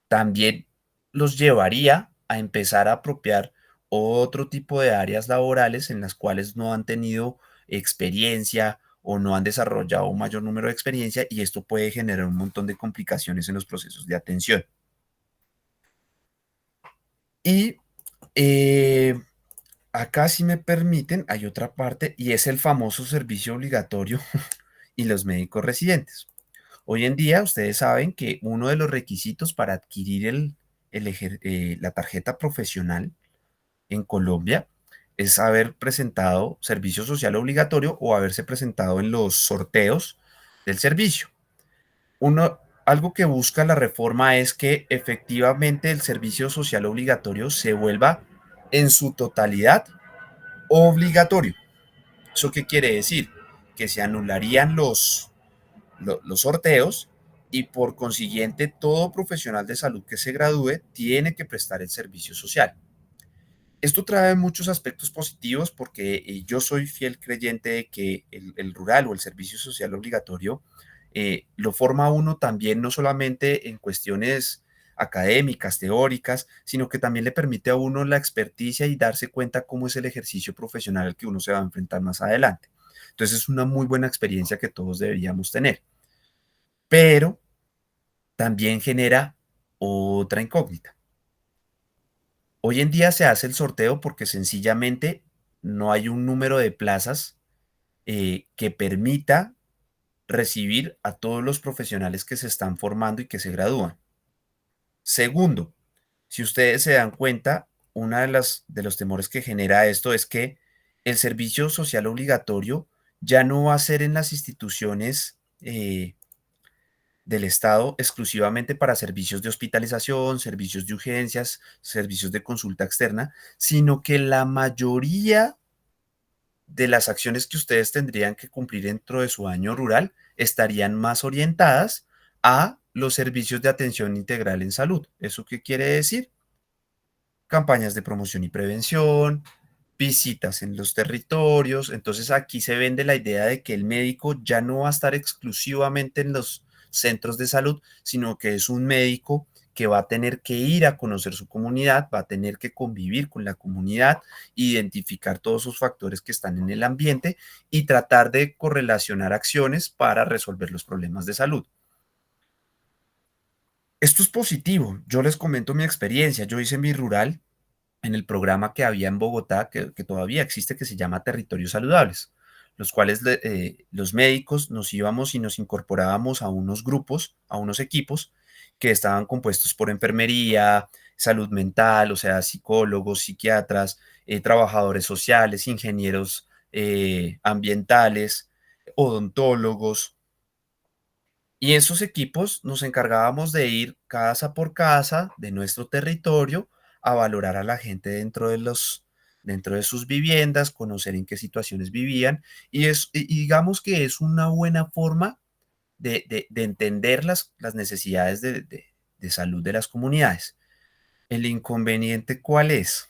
también los llevaría a empezar a apropiar otro tipo de áreas laborales en las cuales no han tenido experiencia o no han desarrollado un mayor número de experiencia y esto puede generar un montón de complicaciones en los procesos de atención. Y acá, si me permiten, hay otra parte y es el famoso servicio obligatorio y los médicos residentes. Hoy en día, ustedes saben que uno de los requisitos para adquirir la tarjeta profesional en Colombia es haber presentado servicio social obligatorio o haberse presentado en los sorteos del servicio. Algo que busca la reforma es que efectivamente el servicio social obligatorio se vuelva en su totalidad obligatorio. ¿Eso qué quiere decir? Que se anularían los sorteos y por consiguiente todo profesional de salud que se gradúe tiene que prestar el servicio social. Esto trae muchos aspectos positivos porque yo soy fiel creyente de que el rural o el servicio social obligatorio lo forma uno también no solamente en cuestiones académicas, teóricas, sino que también le permite a uno la experticia y darse cuenta cómo es el ejercicio profesional al que uno se va a enfrentar más adelante. Entonces es una muy buena experiencia que todos deberíamos tener, pero también genera otra incógnita. Hoy en día se hace el sorteo porque sencillamente no hay un número de plazas que permita recibir a todos los profesionales que se están formando y que se gradúan. Segundo, si ustedes se dan cuenta, uno de los temores que genera esto es que el servicio social obligatorio ya no va a ser en las instituciones del Estado exclusivamente para servicios de hospitalización, servicios de urgencias, servicios de consulta externa, sino que la mayoría de las acciones que ustedes tendrían que cumplir dentro de su año rural estarían más orientadas a los servicios de atención integral en salud. ¿Eso qué quiere decir? Campañas de promoción y prevención, visitas en los territorios. Entonces aquí se vende la idea de que el médico ya no va a estar exclusivamente en los centros de salud, sino que es un médico que va a tener que ir a conocer su comunidad, va a tener que convivir con la comunidad, identificar todos sus factores que están en el ambiente y tratar de correlacionar acciones para resolver los problemas de salud. Esto es positivo. Yo les comento mi experiencia. Yo hice mi rural en el programa que había en Bogotá, que todavía existe, que se llama Territorios Saludables, los cuales los médicos nos íbamos y nos incorporábamos a unos grupos, a unos equipos que estaban compuestos por enfermería, salud mental, o sea, psicólogos, psiquiatras, trabajadores sociales, ingenieros ambientales, odontólogos. Y esos equipos nos encargábamos de ir casa por casa de nuestro territorio a valorar a la gente dentro de sus viviendas, conocer en qué situaciones vivían. Y digamos que es una buena forma de entender las necesidades de salud de las comunidades. El inconveniente, ¿cuál es?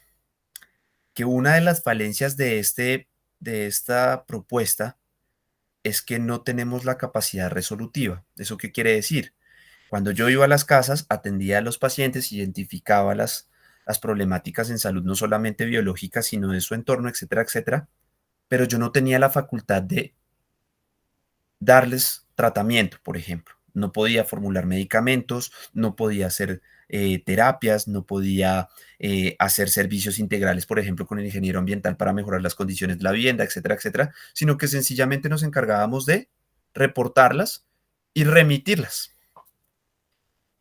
Que una de las falencias de esta propuesta es que no tenemos la capacidad resolutiva. ¿Eso qué quiere decir? Cuando yo iba a las casas, atendía a los pacientes, identificaba las problemáticas en salud, no solamente biológicas, sino de su entorno, etcétera, etcétera, pero yo no tenía la facultad de darles tratamiento, por ejemplo. No podía formular medicamentos, no podía hacer terapias, no podía hacer servicios integrales, por ejemplo, con el ingeniero ambiental para mejorar las condiciones de la vivienda, etcétera, etcétera, sino que sencillamente nos encargábamos de reportarlas y remitirlas.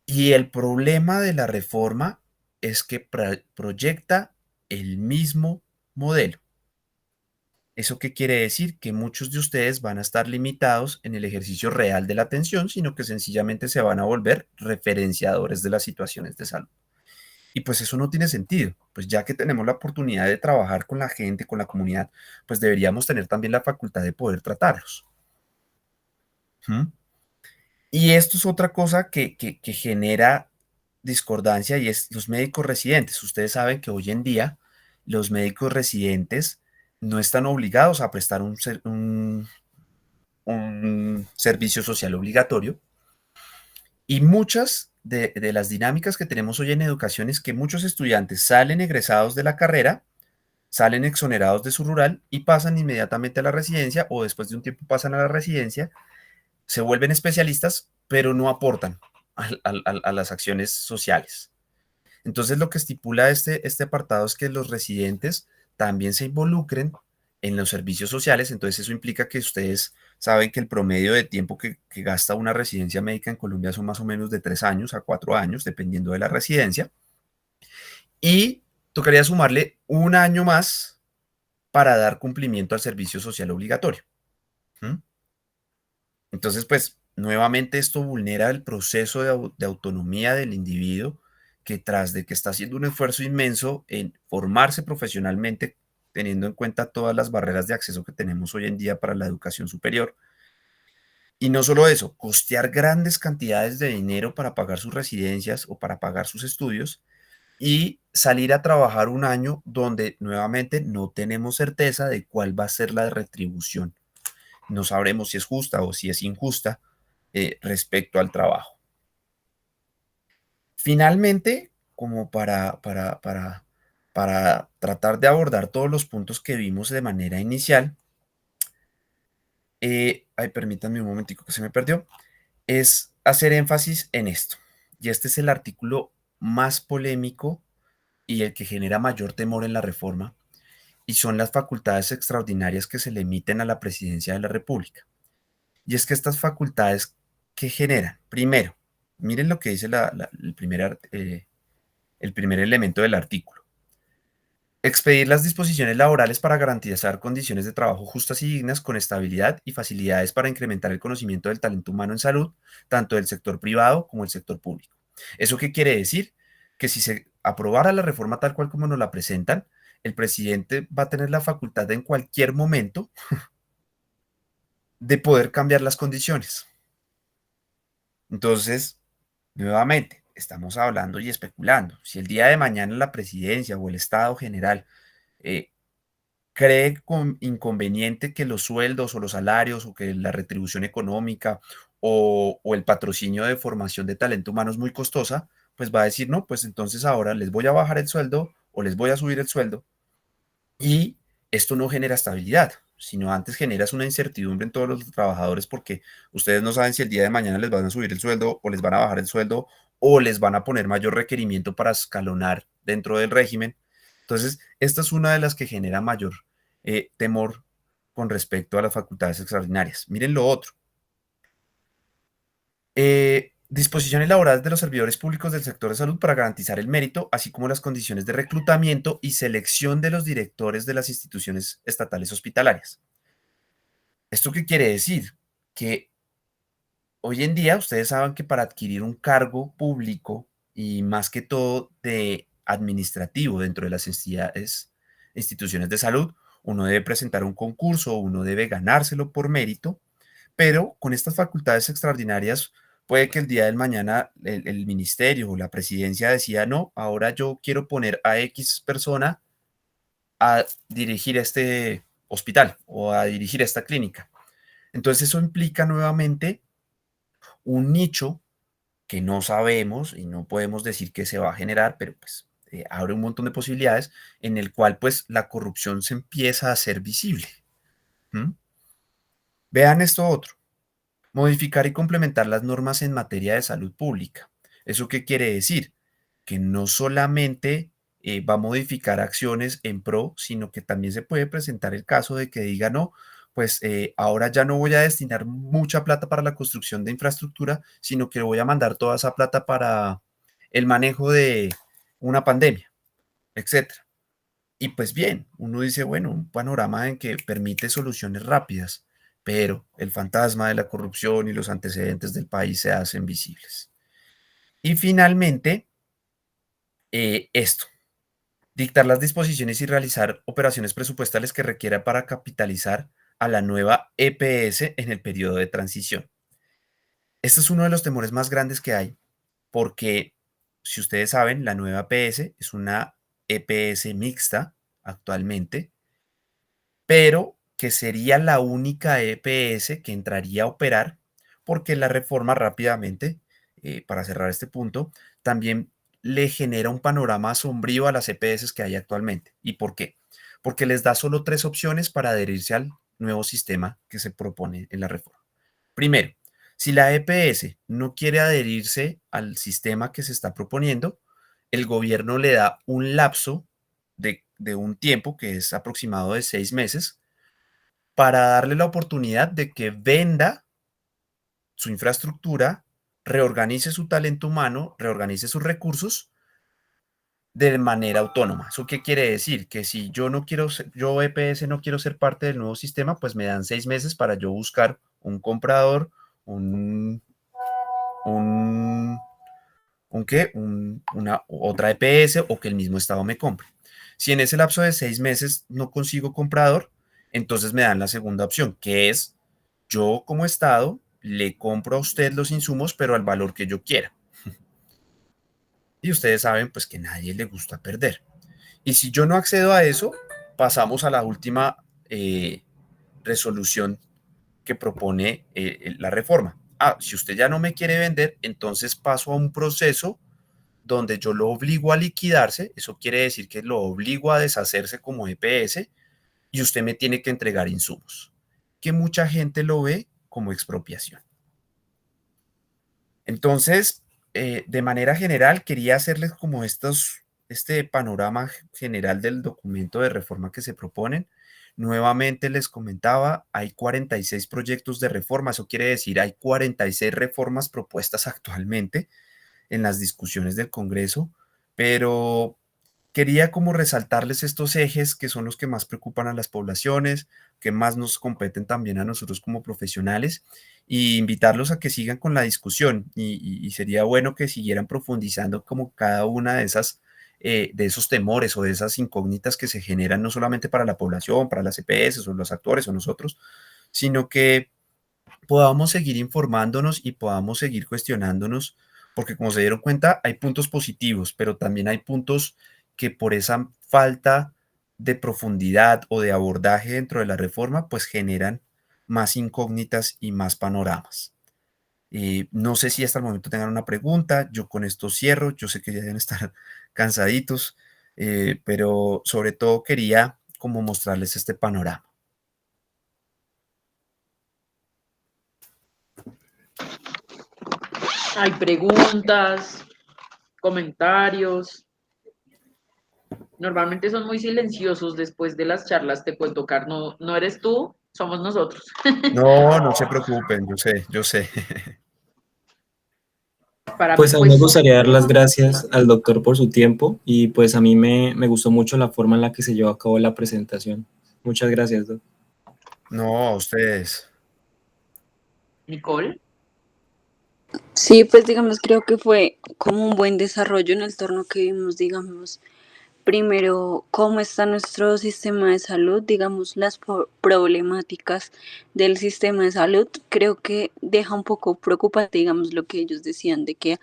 Y el problema de la reforma es que proyecta el mismo modelo. ¿Eso qué quiere decir? Que muchos de ustedes van a estar limitados en el ejercicio real de la atención, sino que sencillamente se van a volver referenciadores de las situaciones de salud. Y pues eso no tiene sentido, pues ya que tenemos la oportunidad de trabajar con la gente, con la comunidad, pues deberíamos tener también la facultad de poder tratarlos. ¿Mm? Y esto es otra cosa que genera discordancia y es los médicos residentes. Ustedes saben que hoy en día los médicos residentes no están obligados a prestar un servicio social obligatorio y muchas de las dinámicas que tenemos hoy en educación es que muchos estudiantes salen egresados de la carrera, salen exonerados de su rural y pasan inmediatamente a la residencia o después de un tiempo pasan a la residencia, se vuelven especialistas, pero no aportan a las acciones sociales. Entonces, lo que estipula este apartado es que los residentes también se involucren en los servicios sociales. Entonces, eso implica que ustedes saben que el promedio de tiempo que gasta una residencia médica en Colombia son más o menos de 3 años a 4 años, dependiendo de la residencia. Y tocaría sumarle un año más para dar cumplimiento al servicio social obligatorio. ¿Mm? Entonces, pues, nuevamente esto vulnera el proceso de autonomía del individuo que tras de que está haciendo un esfuerzo inmenso en formarse profesionalmente, teniendo en cuenta todas las barreras de acceso que tenemos hoy en día para la educación superior. Y no solo eso, costear grandes cantidades de dinero para pagar sus residencias o para pagar sus estudios y salir a trabajar un año donde nuevamente no tenemos certeza de cuál va a ser la retribución. No sabremos si es justa o si es injusta respecto al trabajo. Finalmente, como para tratar de abordar todos los puntos que vimos de manera inicial, permítanme un momentico que se me perdió, es hacer énfasis en esto. Y este es el artículo más polémico y el que genera mayor temor en la reforma, y son las facultades extraordinarias que se le emiten a la presidencia de la República. Y es que estas facultades que generan, primero, miren lo que dice el primer elemento del artículo. Expedir las disposiciones laborales para garantizar condiciones de trabajo justas y dignas con estabilidad y facilidades para incrementar el conocimiento del talento humano en salud, tanto del sector privado como del sector público. ¿Eso qué quiere decir? Que si se aprobara la reforma tal cual como nos la presentan, el presidente va a tener la facultad de, en cualquier momento de poder cambiar las condiciones. Entonces, nuevamente, estamos hablando y especulando. Si el día de mañana la presidencia o el Estado general cree inconveniente que los sueldos o los salarios o que la retribución económica o el patrocinio de formación de talento humano es muy costosa, pues va a decir, no, pues entonces ahora les voy a bajar el sueldo o les voy a subir el sueldo. Y esto no genera estabilidad, sino antes generas una incertidumbre en todos los trabajadores porque ustedes no saben si el día de mañana les van a subir el sueldo o les van a bajar el sueldo o les van a poner mayor requerimiento para escalonar dentro del régimen. Entonces, esta es una de las que genera mayor temor con respecto a las facultades extraordinarias. Miren lo otro. disposiciones laborales de los servidores públicos del sector de salud para garantizar el mérito, así como las condiciones de reclutamiento y selección de los directores de las instituciones estatales hospitalarias. ¿Esto qué quiere decir? Que hoy en día ustedes saben que para adquirir un cargo público y más que todo de administrativo dentro de las instituciones de salud, uno debe presentar un concurso, uno debe ganárselo por mérito, pero con estas facultades extraordinarias puede que el día del mañana el ministerio o la presidencia decida, no, ahora yo quiero poner a X persona a dirigir este hospital o a dirigir esta clínica. Entonces eso implica nuevamente un nicho que no sabemos y no podemos decir que se va a generar, pero pues abre un montón de posibilidades en el cual pues la corrupción se empieza a hacer visible. ¿Mm? Vean esto otro. Modificar y complementar las normas en materia de salud pública. ¿Eso qué quiere decir? Que no solamente va a modificar acciones en pro, sino que también se puede presentar el caso de que diga, no, pues ahora ya no voy a destinar mucha plata para la construcción de infraestructura, sino que voy a mandar toda esa plata para el manejo de una pandemia, etcétera. Y pues bien, uno dice, bueno, un panorama en que permite soluciones rápidas, pero el fantasma de la corrupción y los antecedentes del país se hacen visibles. Y finalmente, esto, dictar las disposiciones y realizar operaciones presupuestales que requiera para capitalizar a la nueva EPS en el periodo de transición. Este es uno de los temores más grandes que hay, porque si ustedes saben, la nueva EPS es una EPS mixta actualmente, pero que sería la única EPS que entraría a operar, porque la reforma rápidamente, para cerrar este punto, también le genera un panorama sombrío a las EPS que hay actualmente. ¿Y por qué? Porque les da solo 3 opciones para adherirse al nuevo sistema que se propone en la reforma. Primero, si la EPS no quiere adherirse al sistema que se está proponiendo, el gobierno le da un lapso de un tiempo que es aproximado de 6 meses para darle la oportunidad de que venda su infraestructura, reorganice su talento humano, reorganice sus recursos de manera autónoma. ¿Eso qué quiere decir? Que si yo no quiero ser, yo EPS no quiero ser parte del nuevo sistema, pues me dan 6 meses para yo buscar un comprador, un, un, una otra EPS o que el mismo Estado me compre. Si en ese lapso de 6 meses no consigo comprador, entonces me dan la segunda opción, que es yo como Estado le compro a usted los insumos, pero al valor que yo quiera. Y ustedes saben pues que a nadie le gusta perder. Y si yo no accedo a eso, pasamos a la última resolución que propone la reforma. Si usted ya no me quiere vender, entonces paso a un proceso donde yo lo obligo a liquidarse, eso quiere decir que lo obligo a deshacerse como EPS y usted me tiene que entregar insumos, que mucha gente lo ve como expropiación. Entonces, de manera general, quería hacerles como este panorama general del documento de reforma que se proponen. Nuevamente les comentaba, hay 46 proyectos de reforma, eso quiere decir hay 46 reformas propuestas actualmente en las discusiones del Congreso, pero quería como resaltarles estos ejes que son los que más preocupan a las poblaciones, que más nos competen también a nosotros como profesionales, y invitarlos a que sigan con la discusión y sería bueno que siguieran profundizando como cada una de esas de esos temores o de esas incógnitas que se generan no solamente para la población, para las EPS o los actores o nosotros, sino que podamos seguir informándonos y podamos seguir cuestionándonos, porque como se dieron cuenta, hay puntos positivos, pero también hay puntos que por esa falta de profundidad o de abordaje dentro de la reforma, pues generan más incógnitas y más panoramas. No sé si hasta el momento tengan una pregunta, yo con esto cierro, yo sé que ya deben estar cansaditos, pero sobre todo quería como mostrarles este panorama. Hay preguntas, comentarios. Normalmente son muy silenciosos después de las charlas, te puede tocar. No, no eres tú, somos nosotros. No, no se preocupen, yo sé, yo sé. para Pues a mí me pues gustaría dar las gracias al doctor por su tiempo y pues a mí me gustó mucho la forma en la que se llevó a cabo la presentación. Muchas gracias, doctor. No, a ustedes. Nicole. Sí, pues digamos, creo que fue como un buen desarrollo en el torno que vimos, digamos, primero, cómo está nuestro sistema de salud, digamos, las problemáticas del sistema de salud. Creo que deja un poco preocupante, digamos, lo que ellos decían de que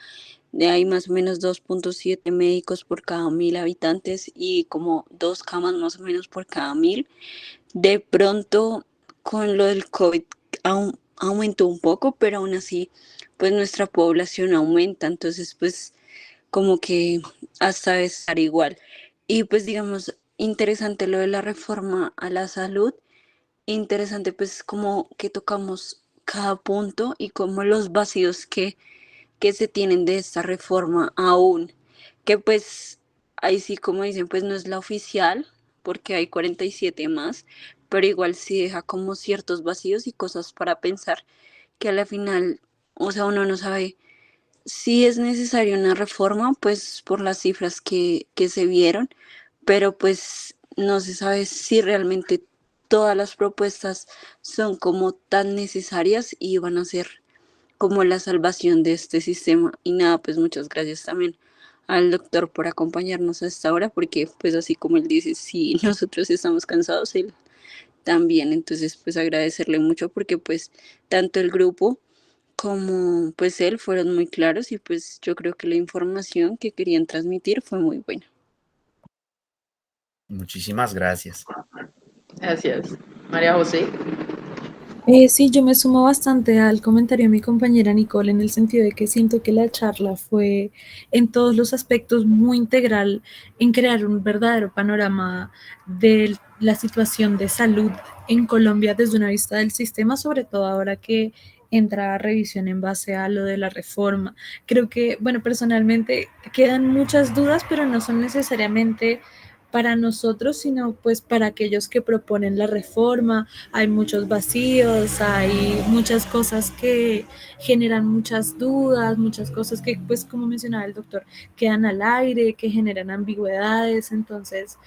hay más o menos 2.7 médicos por cada 1.000 habitantes y como 2 camas más o menos por cada 1.000. De pronto, con lo del COVID aumentó un poco, pero aún así, pues nuestra población aumenta, entonces pues como que hasta debe estar igual. Y pues digamos, interesante lo de la reforma a la salud, interesante pues como que tocamos cada punto y como los vacíos que se tienen de esta reforma aún, que pues ahí sí como dicen, pues no es la oficial, porque hay 47 más, pero igual sí deja como ciertos vacíos y cosas para pensar que a la final, o sea, uno no sabe si es necesaria una reforma, pues por las cifras que se vieron, pero pues no se sabe si realmente todas las propuestas son como tan necesarias y van a ser como la salvación de este sistema. Y nada, pues muchas gracias también al doctor por acompañarnos a esta hora, porque pues así como él dice, si nosotros estamos cansados, él también. Entonces pues agradecerle mucho porque pues tanto el grupo como pues él fueron muy claros y pues yo creo que la información que querían transmitir fue muy buena. Muchísimas gracias. Gracias. María José. Sí, yo me sumo bastante al comentario de mi compañera Nicole en el sentido de que siento que la charla fue en todos los aspectos muy integral en crear un verdadero panorama de la situación de salud en Colombia desde una vista del sistema, sobre todo ahora que entra a revisión en base a lo de la reforma. Creo que, bueno, personalmente quedan muchas dudas, pero no son necesariamente para nosotros, sino pues para aquellos que proponen la reforma. Hay muchos vacíos, hay muchas cosas que generan muchas dudas, muchas cosas que, pues como mencionaba el doctor, quedan al aire, que generan ambigüedades. Entonces,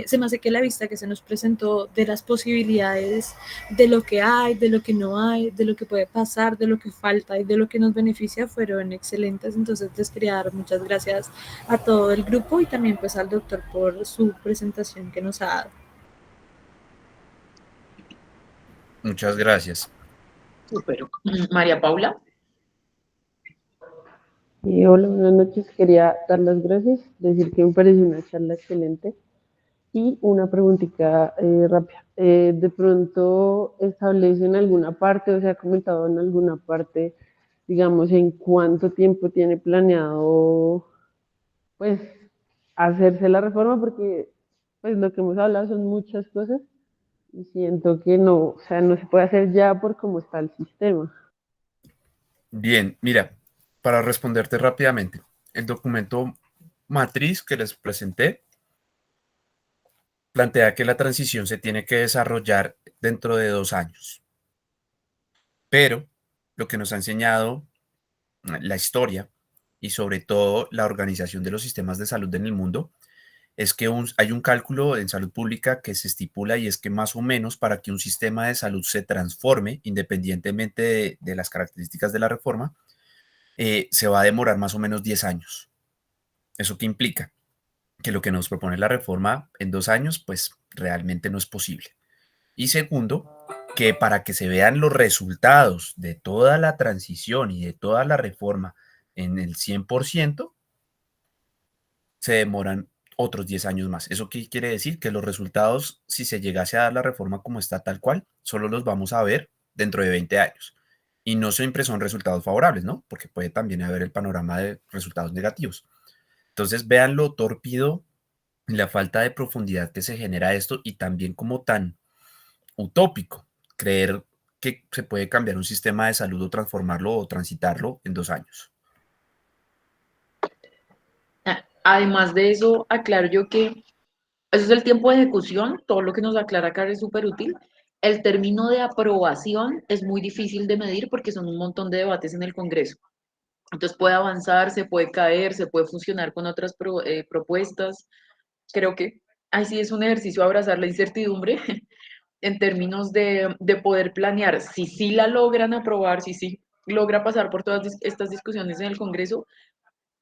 se me hace que la vista que se nos presentó de las posibilidades, de lo que hay, de lo que no hay, de lo que puede pasar, de lo que falta y de lo que nos beneficia fueron excelentes. Entonces les quería dar muchas gracias a todo el grupo y también pues al doctor por su presentación que nos ha dado. Muchas gracias. Súper. María Paula. Hola, buenas noches. Quería dar las gracias, decir que me pareció una charla excelente y una preguntita rápida. De pronto establece en alguna parte, o se ha comentado en alguna parte, digamos, en cuánto tiempo tiene planeado, pues, hacerse la reforma, porque, pues, lo que hemos hablado son muchas cosas y siento que no, o sea, no se puede hacer ya por cómo está el sistema. Bien, mira, para responderte rápidamente, el documento matriz que les presenté plantea que la transición se tiene que desarrollar dentro de 2 años, pero lo que nos ha enseñado la historia y sobre todo la organización de los sistemas de salud en el mundo es que hay un cálculo en salud pública que se estipula y es que más o menos para que un sistema de salud se transforme, independientemente de las características de la reforma, se va a demorar más o menos 10 años. ¿Eso qué implica? Que lo que nos propone la reforma en 2 años, pues realmente no es posible. Y segundo, que para que se vean los resultados de toda la transición y de toda la reforma en el 100%, se demoran otros 10 años más. ¿Eso qué quiere decir? Que los resultados, si se llegase a dar la reforma como está tal cual, solo los vamos a ver dentro de 20 años. Y no siempre son resultados favorables, ¿no? Porque puede también haber el panorama de resultados negativos. Entonces, vean lo torpido y la falta de profundidad que se genera esto y también como tan utópico creer que se puede cambiar un sistema de salud o transformarlo o transitarlo en 2 años. Además de eso, aclaro yo que eso es el tiempo de ejecución, todo lo que nos aclara acá es súper útil. El término de aprobación es muy difícil de medir porque son un montón de debates en el Congreso. Entonces puede avanzar, se puede caer, se puede fusionar con otras propuestas. Creo que ahí sí es un ejercicio abrazar la incertidumbre en términos de poder planear si sí la logran aprobar, si sí logra pasar por todas estas discusiones en el Congreso,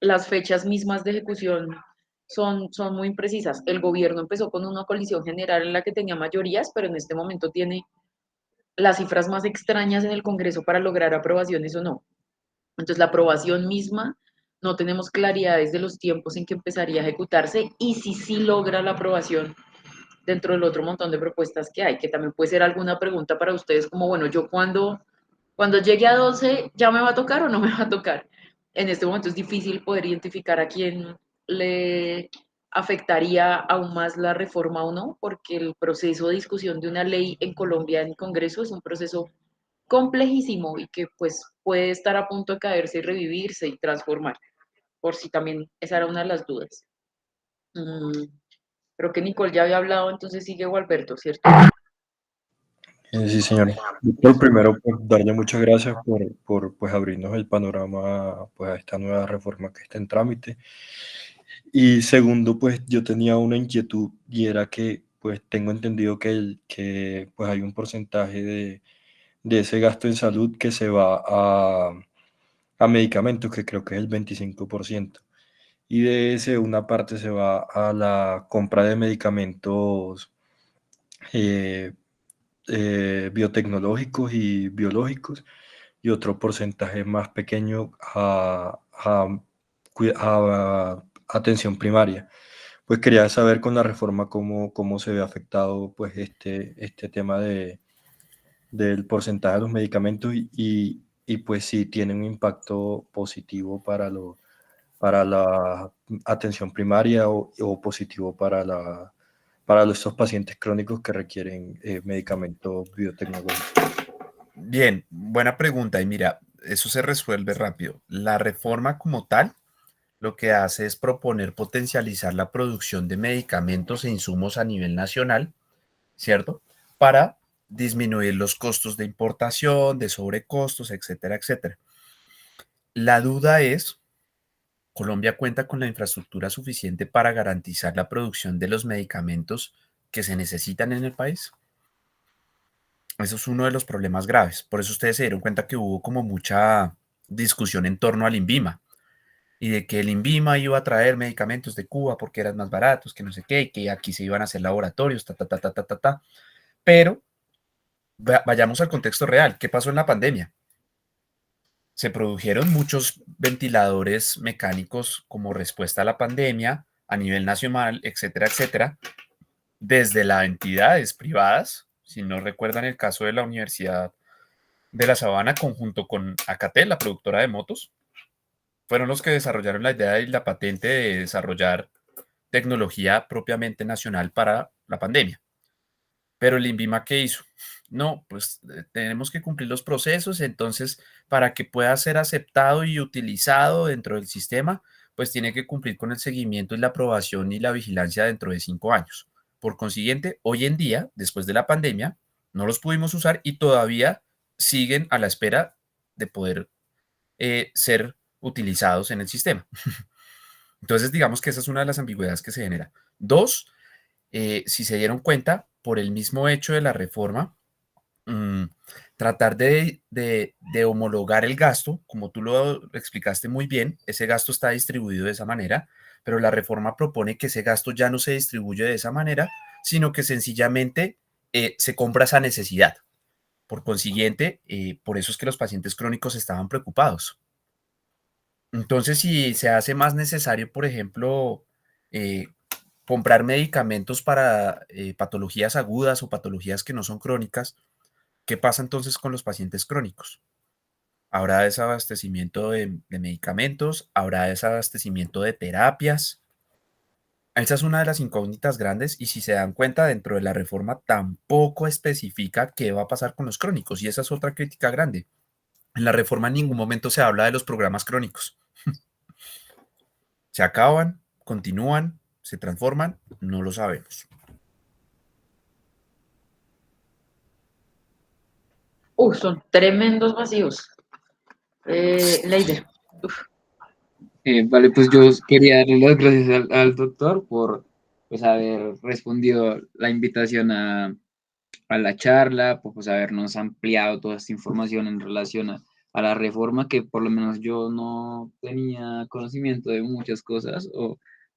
las fechas mismas de ejecución son muy imprecisas. El gobierno empezó con una coalición general en la que tenía mayorías, pero en este momento tiene las cifras más extrañas en el Congreso para lograr aprobaciones o no. Entonces, la aprobación misma, no tenemos claridades de los tiempos en que empezaría a ejecutarse y si sí logra la aprobación dentro del otro montón de propuestas que hay, que también puede ser alguna pregunta para ustedes como, bueno, yo cuando llegue a 12, ¿ya me va a tocar o no me va a tocar? En este momento es difícil poder identificar a quién le afectaría aún más la reforma o no, porque el proceso de discusión de una ley en Colombia en Congreso es un proceso complejísimo y que pues puede estar a punto de caerse y revivirse y transformar, por si también esa era una de las dudas. Creo que Nicole ya había hablado, entonces sigue Gualberto, ¿cierto? Sí, señor. Por primero, pues, darle muchas gracias por pues, abrirnos el panorama pues, a esta nueva reforma que está en trámite. Y segundo, pues yo tenía una inquietud y era que pues tengo entendido que pues hay un porcentaje de ese gasto en salud que se va a medicamentos, que creo que es el 25%. Y de ese una parte se va a la compra de medicamentos eh, biotecnológicos y biológicos y otro porcentaje más pequeño a atención primaria. Pues quería saber con la reforma cómo se ve afectado pues este tema del porcentaje de los medicamentos y pues si tiene un impacto positivo para la atención primaria o positivo para estos pacientes crónicos que requieren medicamentos biotecnológicos. Bien, buena pregunta. Y mira, eso se resuelve rápido. La reforma como tal lo que hace es proponer potencializar la producción de medicamentos e insumos a nivel nacional, ¿cierto? Para disminuir los costos de importación, de sobrecostos, etcétera, etcétera. La duda es, ¿Colombia cuenta con la infraestructura suficiente para garantizar la producción de los medicamentos que se necesitan en el país? Eso es uno de los problemas graves. Por eso ustedes se dieron cuenta que hubo como mucha discusión en torno al INVIMA y de que el INVIMA iba a traer medicamentos de Cuba porque eran más baratos, que no sé qué, y que aquí se iban a hacer laboratorios, ta, ta, ta, ta, ta, ta, ta. Pero vayamos al contexto real. ¿Qué pasó en la pandemia? Se produjeron muchos ventiladores mecánicos como respuesta a la pandemia a nivel nacional, etcétera, etcétera, desde las entidades privadas. Si no recuerdan el caso de la Universidad de La Sabana, conjunto con Acatel, la productora de motos, fueron los que desarrollaron la idea y la patente de desarrollar tecnología propiamente nacional para la pandemia. Pero el INVIMA, ¿qué hizo? No, pues tenemos que cumplir los procesos, entonces para que pueda ser aceptado y utilizado dentro del sistema, pues tiene que cumplir con el seguimiento y la aprobación y la vigilancia dentro de 5 años. Por consiguiente, hoy en día, después de la pandemia, no los pudimos usar y todavía siguen a la espera de poder ser utilizados en el sistema. Entonces, digamos que esa es una de las ambigüedades que se genera. Dos, si se dieron cuenta, por el mismo hecho de la reforma, tratar de homologar el gasto, como tú lo explicaste muy bien, ese gasto está distribuido de esa manera, pero la reforma propone que ese gasto ya no se distribuye de esa manera, sino que sencillamente se compra esa necesidad. Por consiguiente, por eso es que los pacientes crónicos estaban preocupados. Entonces, si se hace más necesario, por ejemplo, eh, comprar medicamentos para patologías agudas o patologías que no son crónicas, ¿qué pasa entonces con los pacientes crónicos? ¿Habrá desabastecimiento de medicamentos? ¿Habrá desabastecimiento de terapias? Esa es una de las incógnitas grandes y si se dan cuenta, dentro de la reforma tampoco especifica qué va a pasar con los crónicos y esa es otra crítica grande. En la reforma en ningún momento se habla de los programas crónicos. ¿Se acaban? ¿Continúan? ¿Se transforman? No lo sabemos. Son tremendos vacíos. Leider. Vale, pues yo quería darle las gracias al doctor por pues, haber respondido la invitación a la charla, por pues, habernos ampliado toda esta información en relación a la reforma, que por lo menos yo no tenía conocimiento de muchas cosas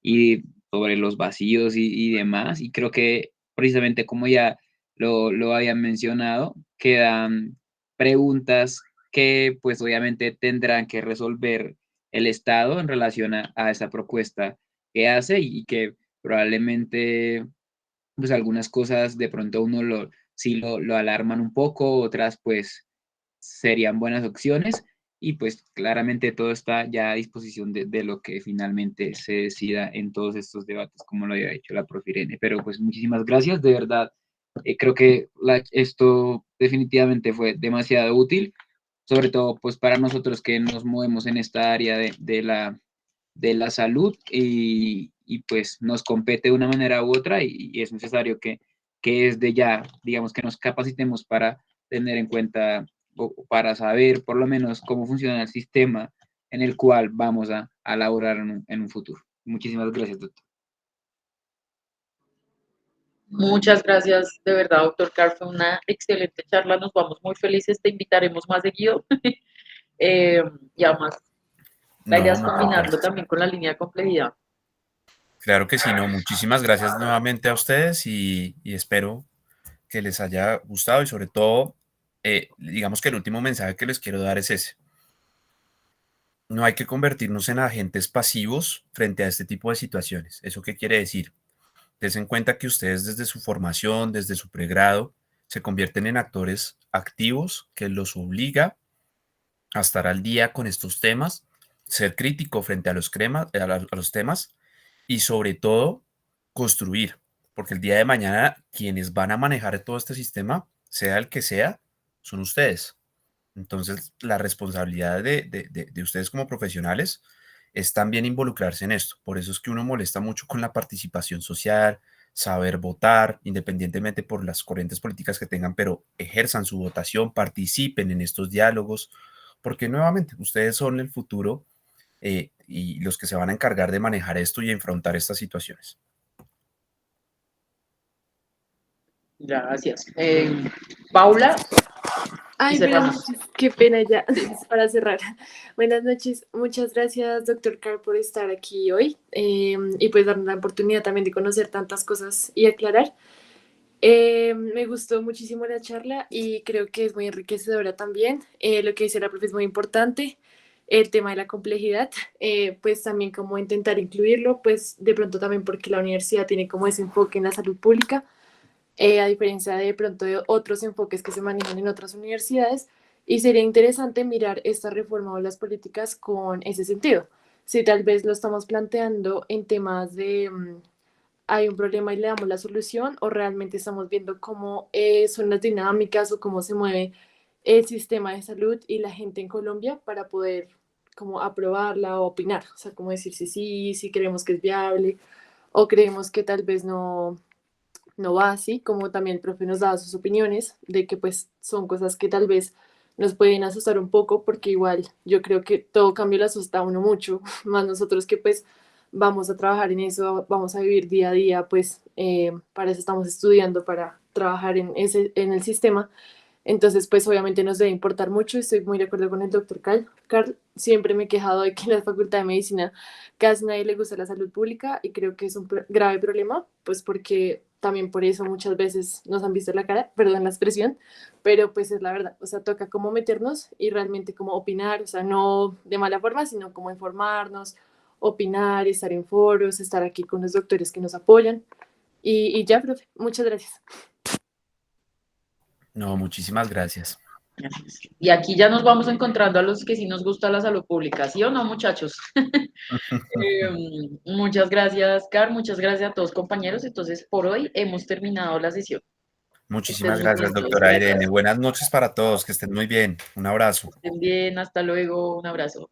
y sobre los vacíos y demás. Y creo que precisamente como ya lo habían mencionado, quedan preguntas que pues obviamente tendrán que resolver el Estado en relación a esa propuesta que hace y que probablemente pues algunas cosas de pronto uno sí lo alarman un poco, otras pues serían buenas opciones y pues claramente todo está ya a disposición de lo que finalmente se decida en todos estos debates, como lo había dicho la profe Irene. Pero pues muchísimas gracias, de verdad. Creo que esto definitivamente fue demasiado útil, sobre todo pues para nosotros que nos movemos en esta área de la salud y pues nos compete de una manera u otra y es necesario que desde ya, digamos, que nos capacitemos para tener en cuenta o para saber por lo menos cómo funciona el sistema en el cual vamos a laborar en un futuro. Muchísimas gracias, doctor. Muchas gracias, de verdad, doctor Carr, fue una excelente charla, nos vamos muy felices, te invitaremos más seguido. Y además, la idea No, es muchas combinarlo gracias. también con la línea de complejidad. Claro que sí, no. Muchísimas gracias nuevamente a ustedes y espero que les haya gustado y sobre todo, digamos que el último mensaje que les quiero dar es ese. No hay que convertirnos en agentes pasivos frente a este tipo de situaciones. ¿Eso qué quiere decir? Des en cuenta que ustedes desde su formación, desde su pregrado, se convierten en actores activos que los obliga a estar al día con estos temas, ser crítico frente a a los temas y sobre todo construir, porque el día de mañana quienes van a manejar todo este sistema, sea el que sea, son ustedes. Entonces, la responsabilidad de ustedes como profesionales es también involucrarse en esto. Por eso es que uno molesta mucho con la participación social, saber votar, independientemente por las corrientes políticas que tengan, pero ejerzan su votación, participen en estos diálogos, porque nuevamente ustedes son el futuro y los que se van a encargar de manejar esto y enfrentar estas situaciones. Gracias. Paula, y Ay, buenas cerramos. noches. Qué pena ya Sí. para cerrar. Buenas noches. Muchas gracias, doctor Carr, por estar aquí hoy y pues darnos la oportunidad también de conocer tantas cosas y aclarar. Me gustó muchísimo la charla y creo que es muy enriquecedora también. Lo que dice la profe es muy importante. El tema de la complejidad, pues también como intentar incluirlo, pues de pronto también porque la universidad tiene como ese enfoque en la salud pública, a diferencia de pronto de otros enfoques que se manejan en otras universidades, y sería interesante mirar esta reforma o las políticas con ese sentido. Si tal vez lo estamos planteando en temas de hay un problema y le damos la solución, o realmente estamos viendo cómo son las dinámicas o cómo se mueve el sistema de salud y la gente en Colombia para poder como aprobarla o opinar, o sea, como decir si creemos que es viable o creemos que tal vez no va así, como también el profe nos daba sus opiniones de que pues son cosas que tal vez nos pueden asustar un poco, porque igual yo creo que todo cambio le asusta a uno mucho, más nosotros que pues vamos a trabajar en eso, vamos a vivir día a día, pues para eso estamos estudiando, para trabajar en el sistema. Entonces, pues obviamente nos debe importar mucho. Estoy muy de acuerdo con el doctor Carl. Siempre me he quejado de que en la Facultad de Medicina casi nadie le gusta la salud pública y creo que es un grave problema, pues porque también por eso muchas veces nos han visto la cara, perdón la expresión, pero pues es la verdad. O sea, toca como meternos y realmente como opinar, o sea, no de mala forma, sino como informarnos, opinar, estar en foros, estar aquí con los doctores que nos apoyan. Y ya, profe, muchas gracias. No, muchísimas gracias. Y aquí ya nos vamos encontrando a los que sí nos gusta la salud pública, ¿sí o no, muchachos? Muchas gracias, Car, muchas gracias a todos compañeros. Entonces, por hoy hemos terminado la sesión. Que estén Muchísimas muy gracias, bien todos, doctora Irene. gracias. Buenas noches para todos, que estén muy bien. Un abrazo. Que estén bien, hasta luego, un abrazo.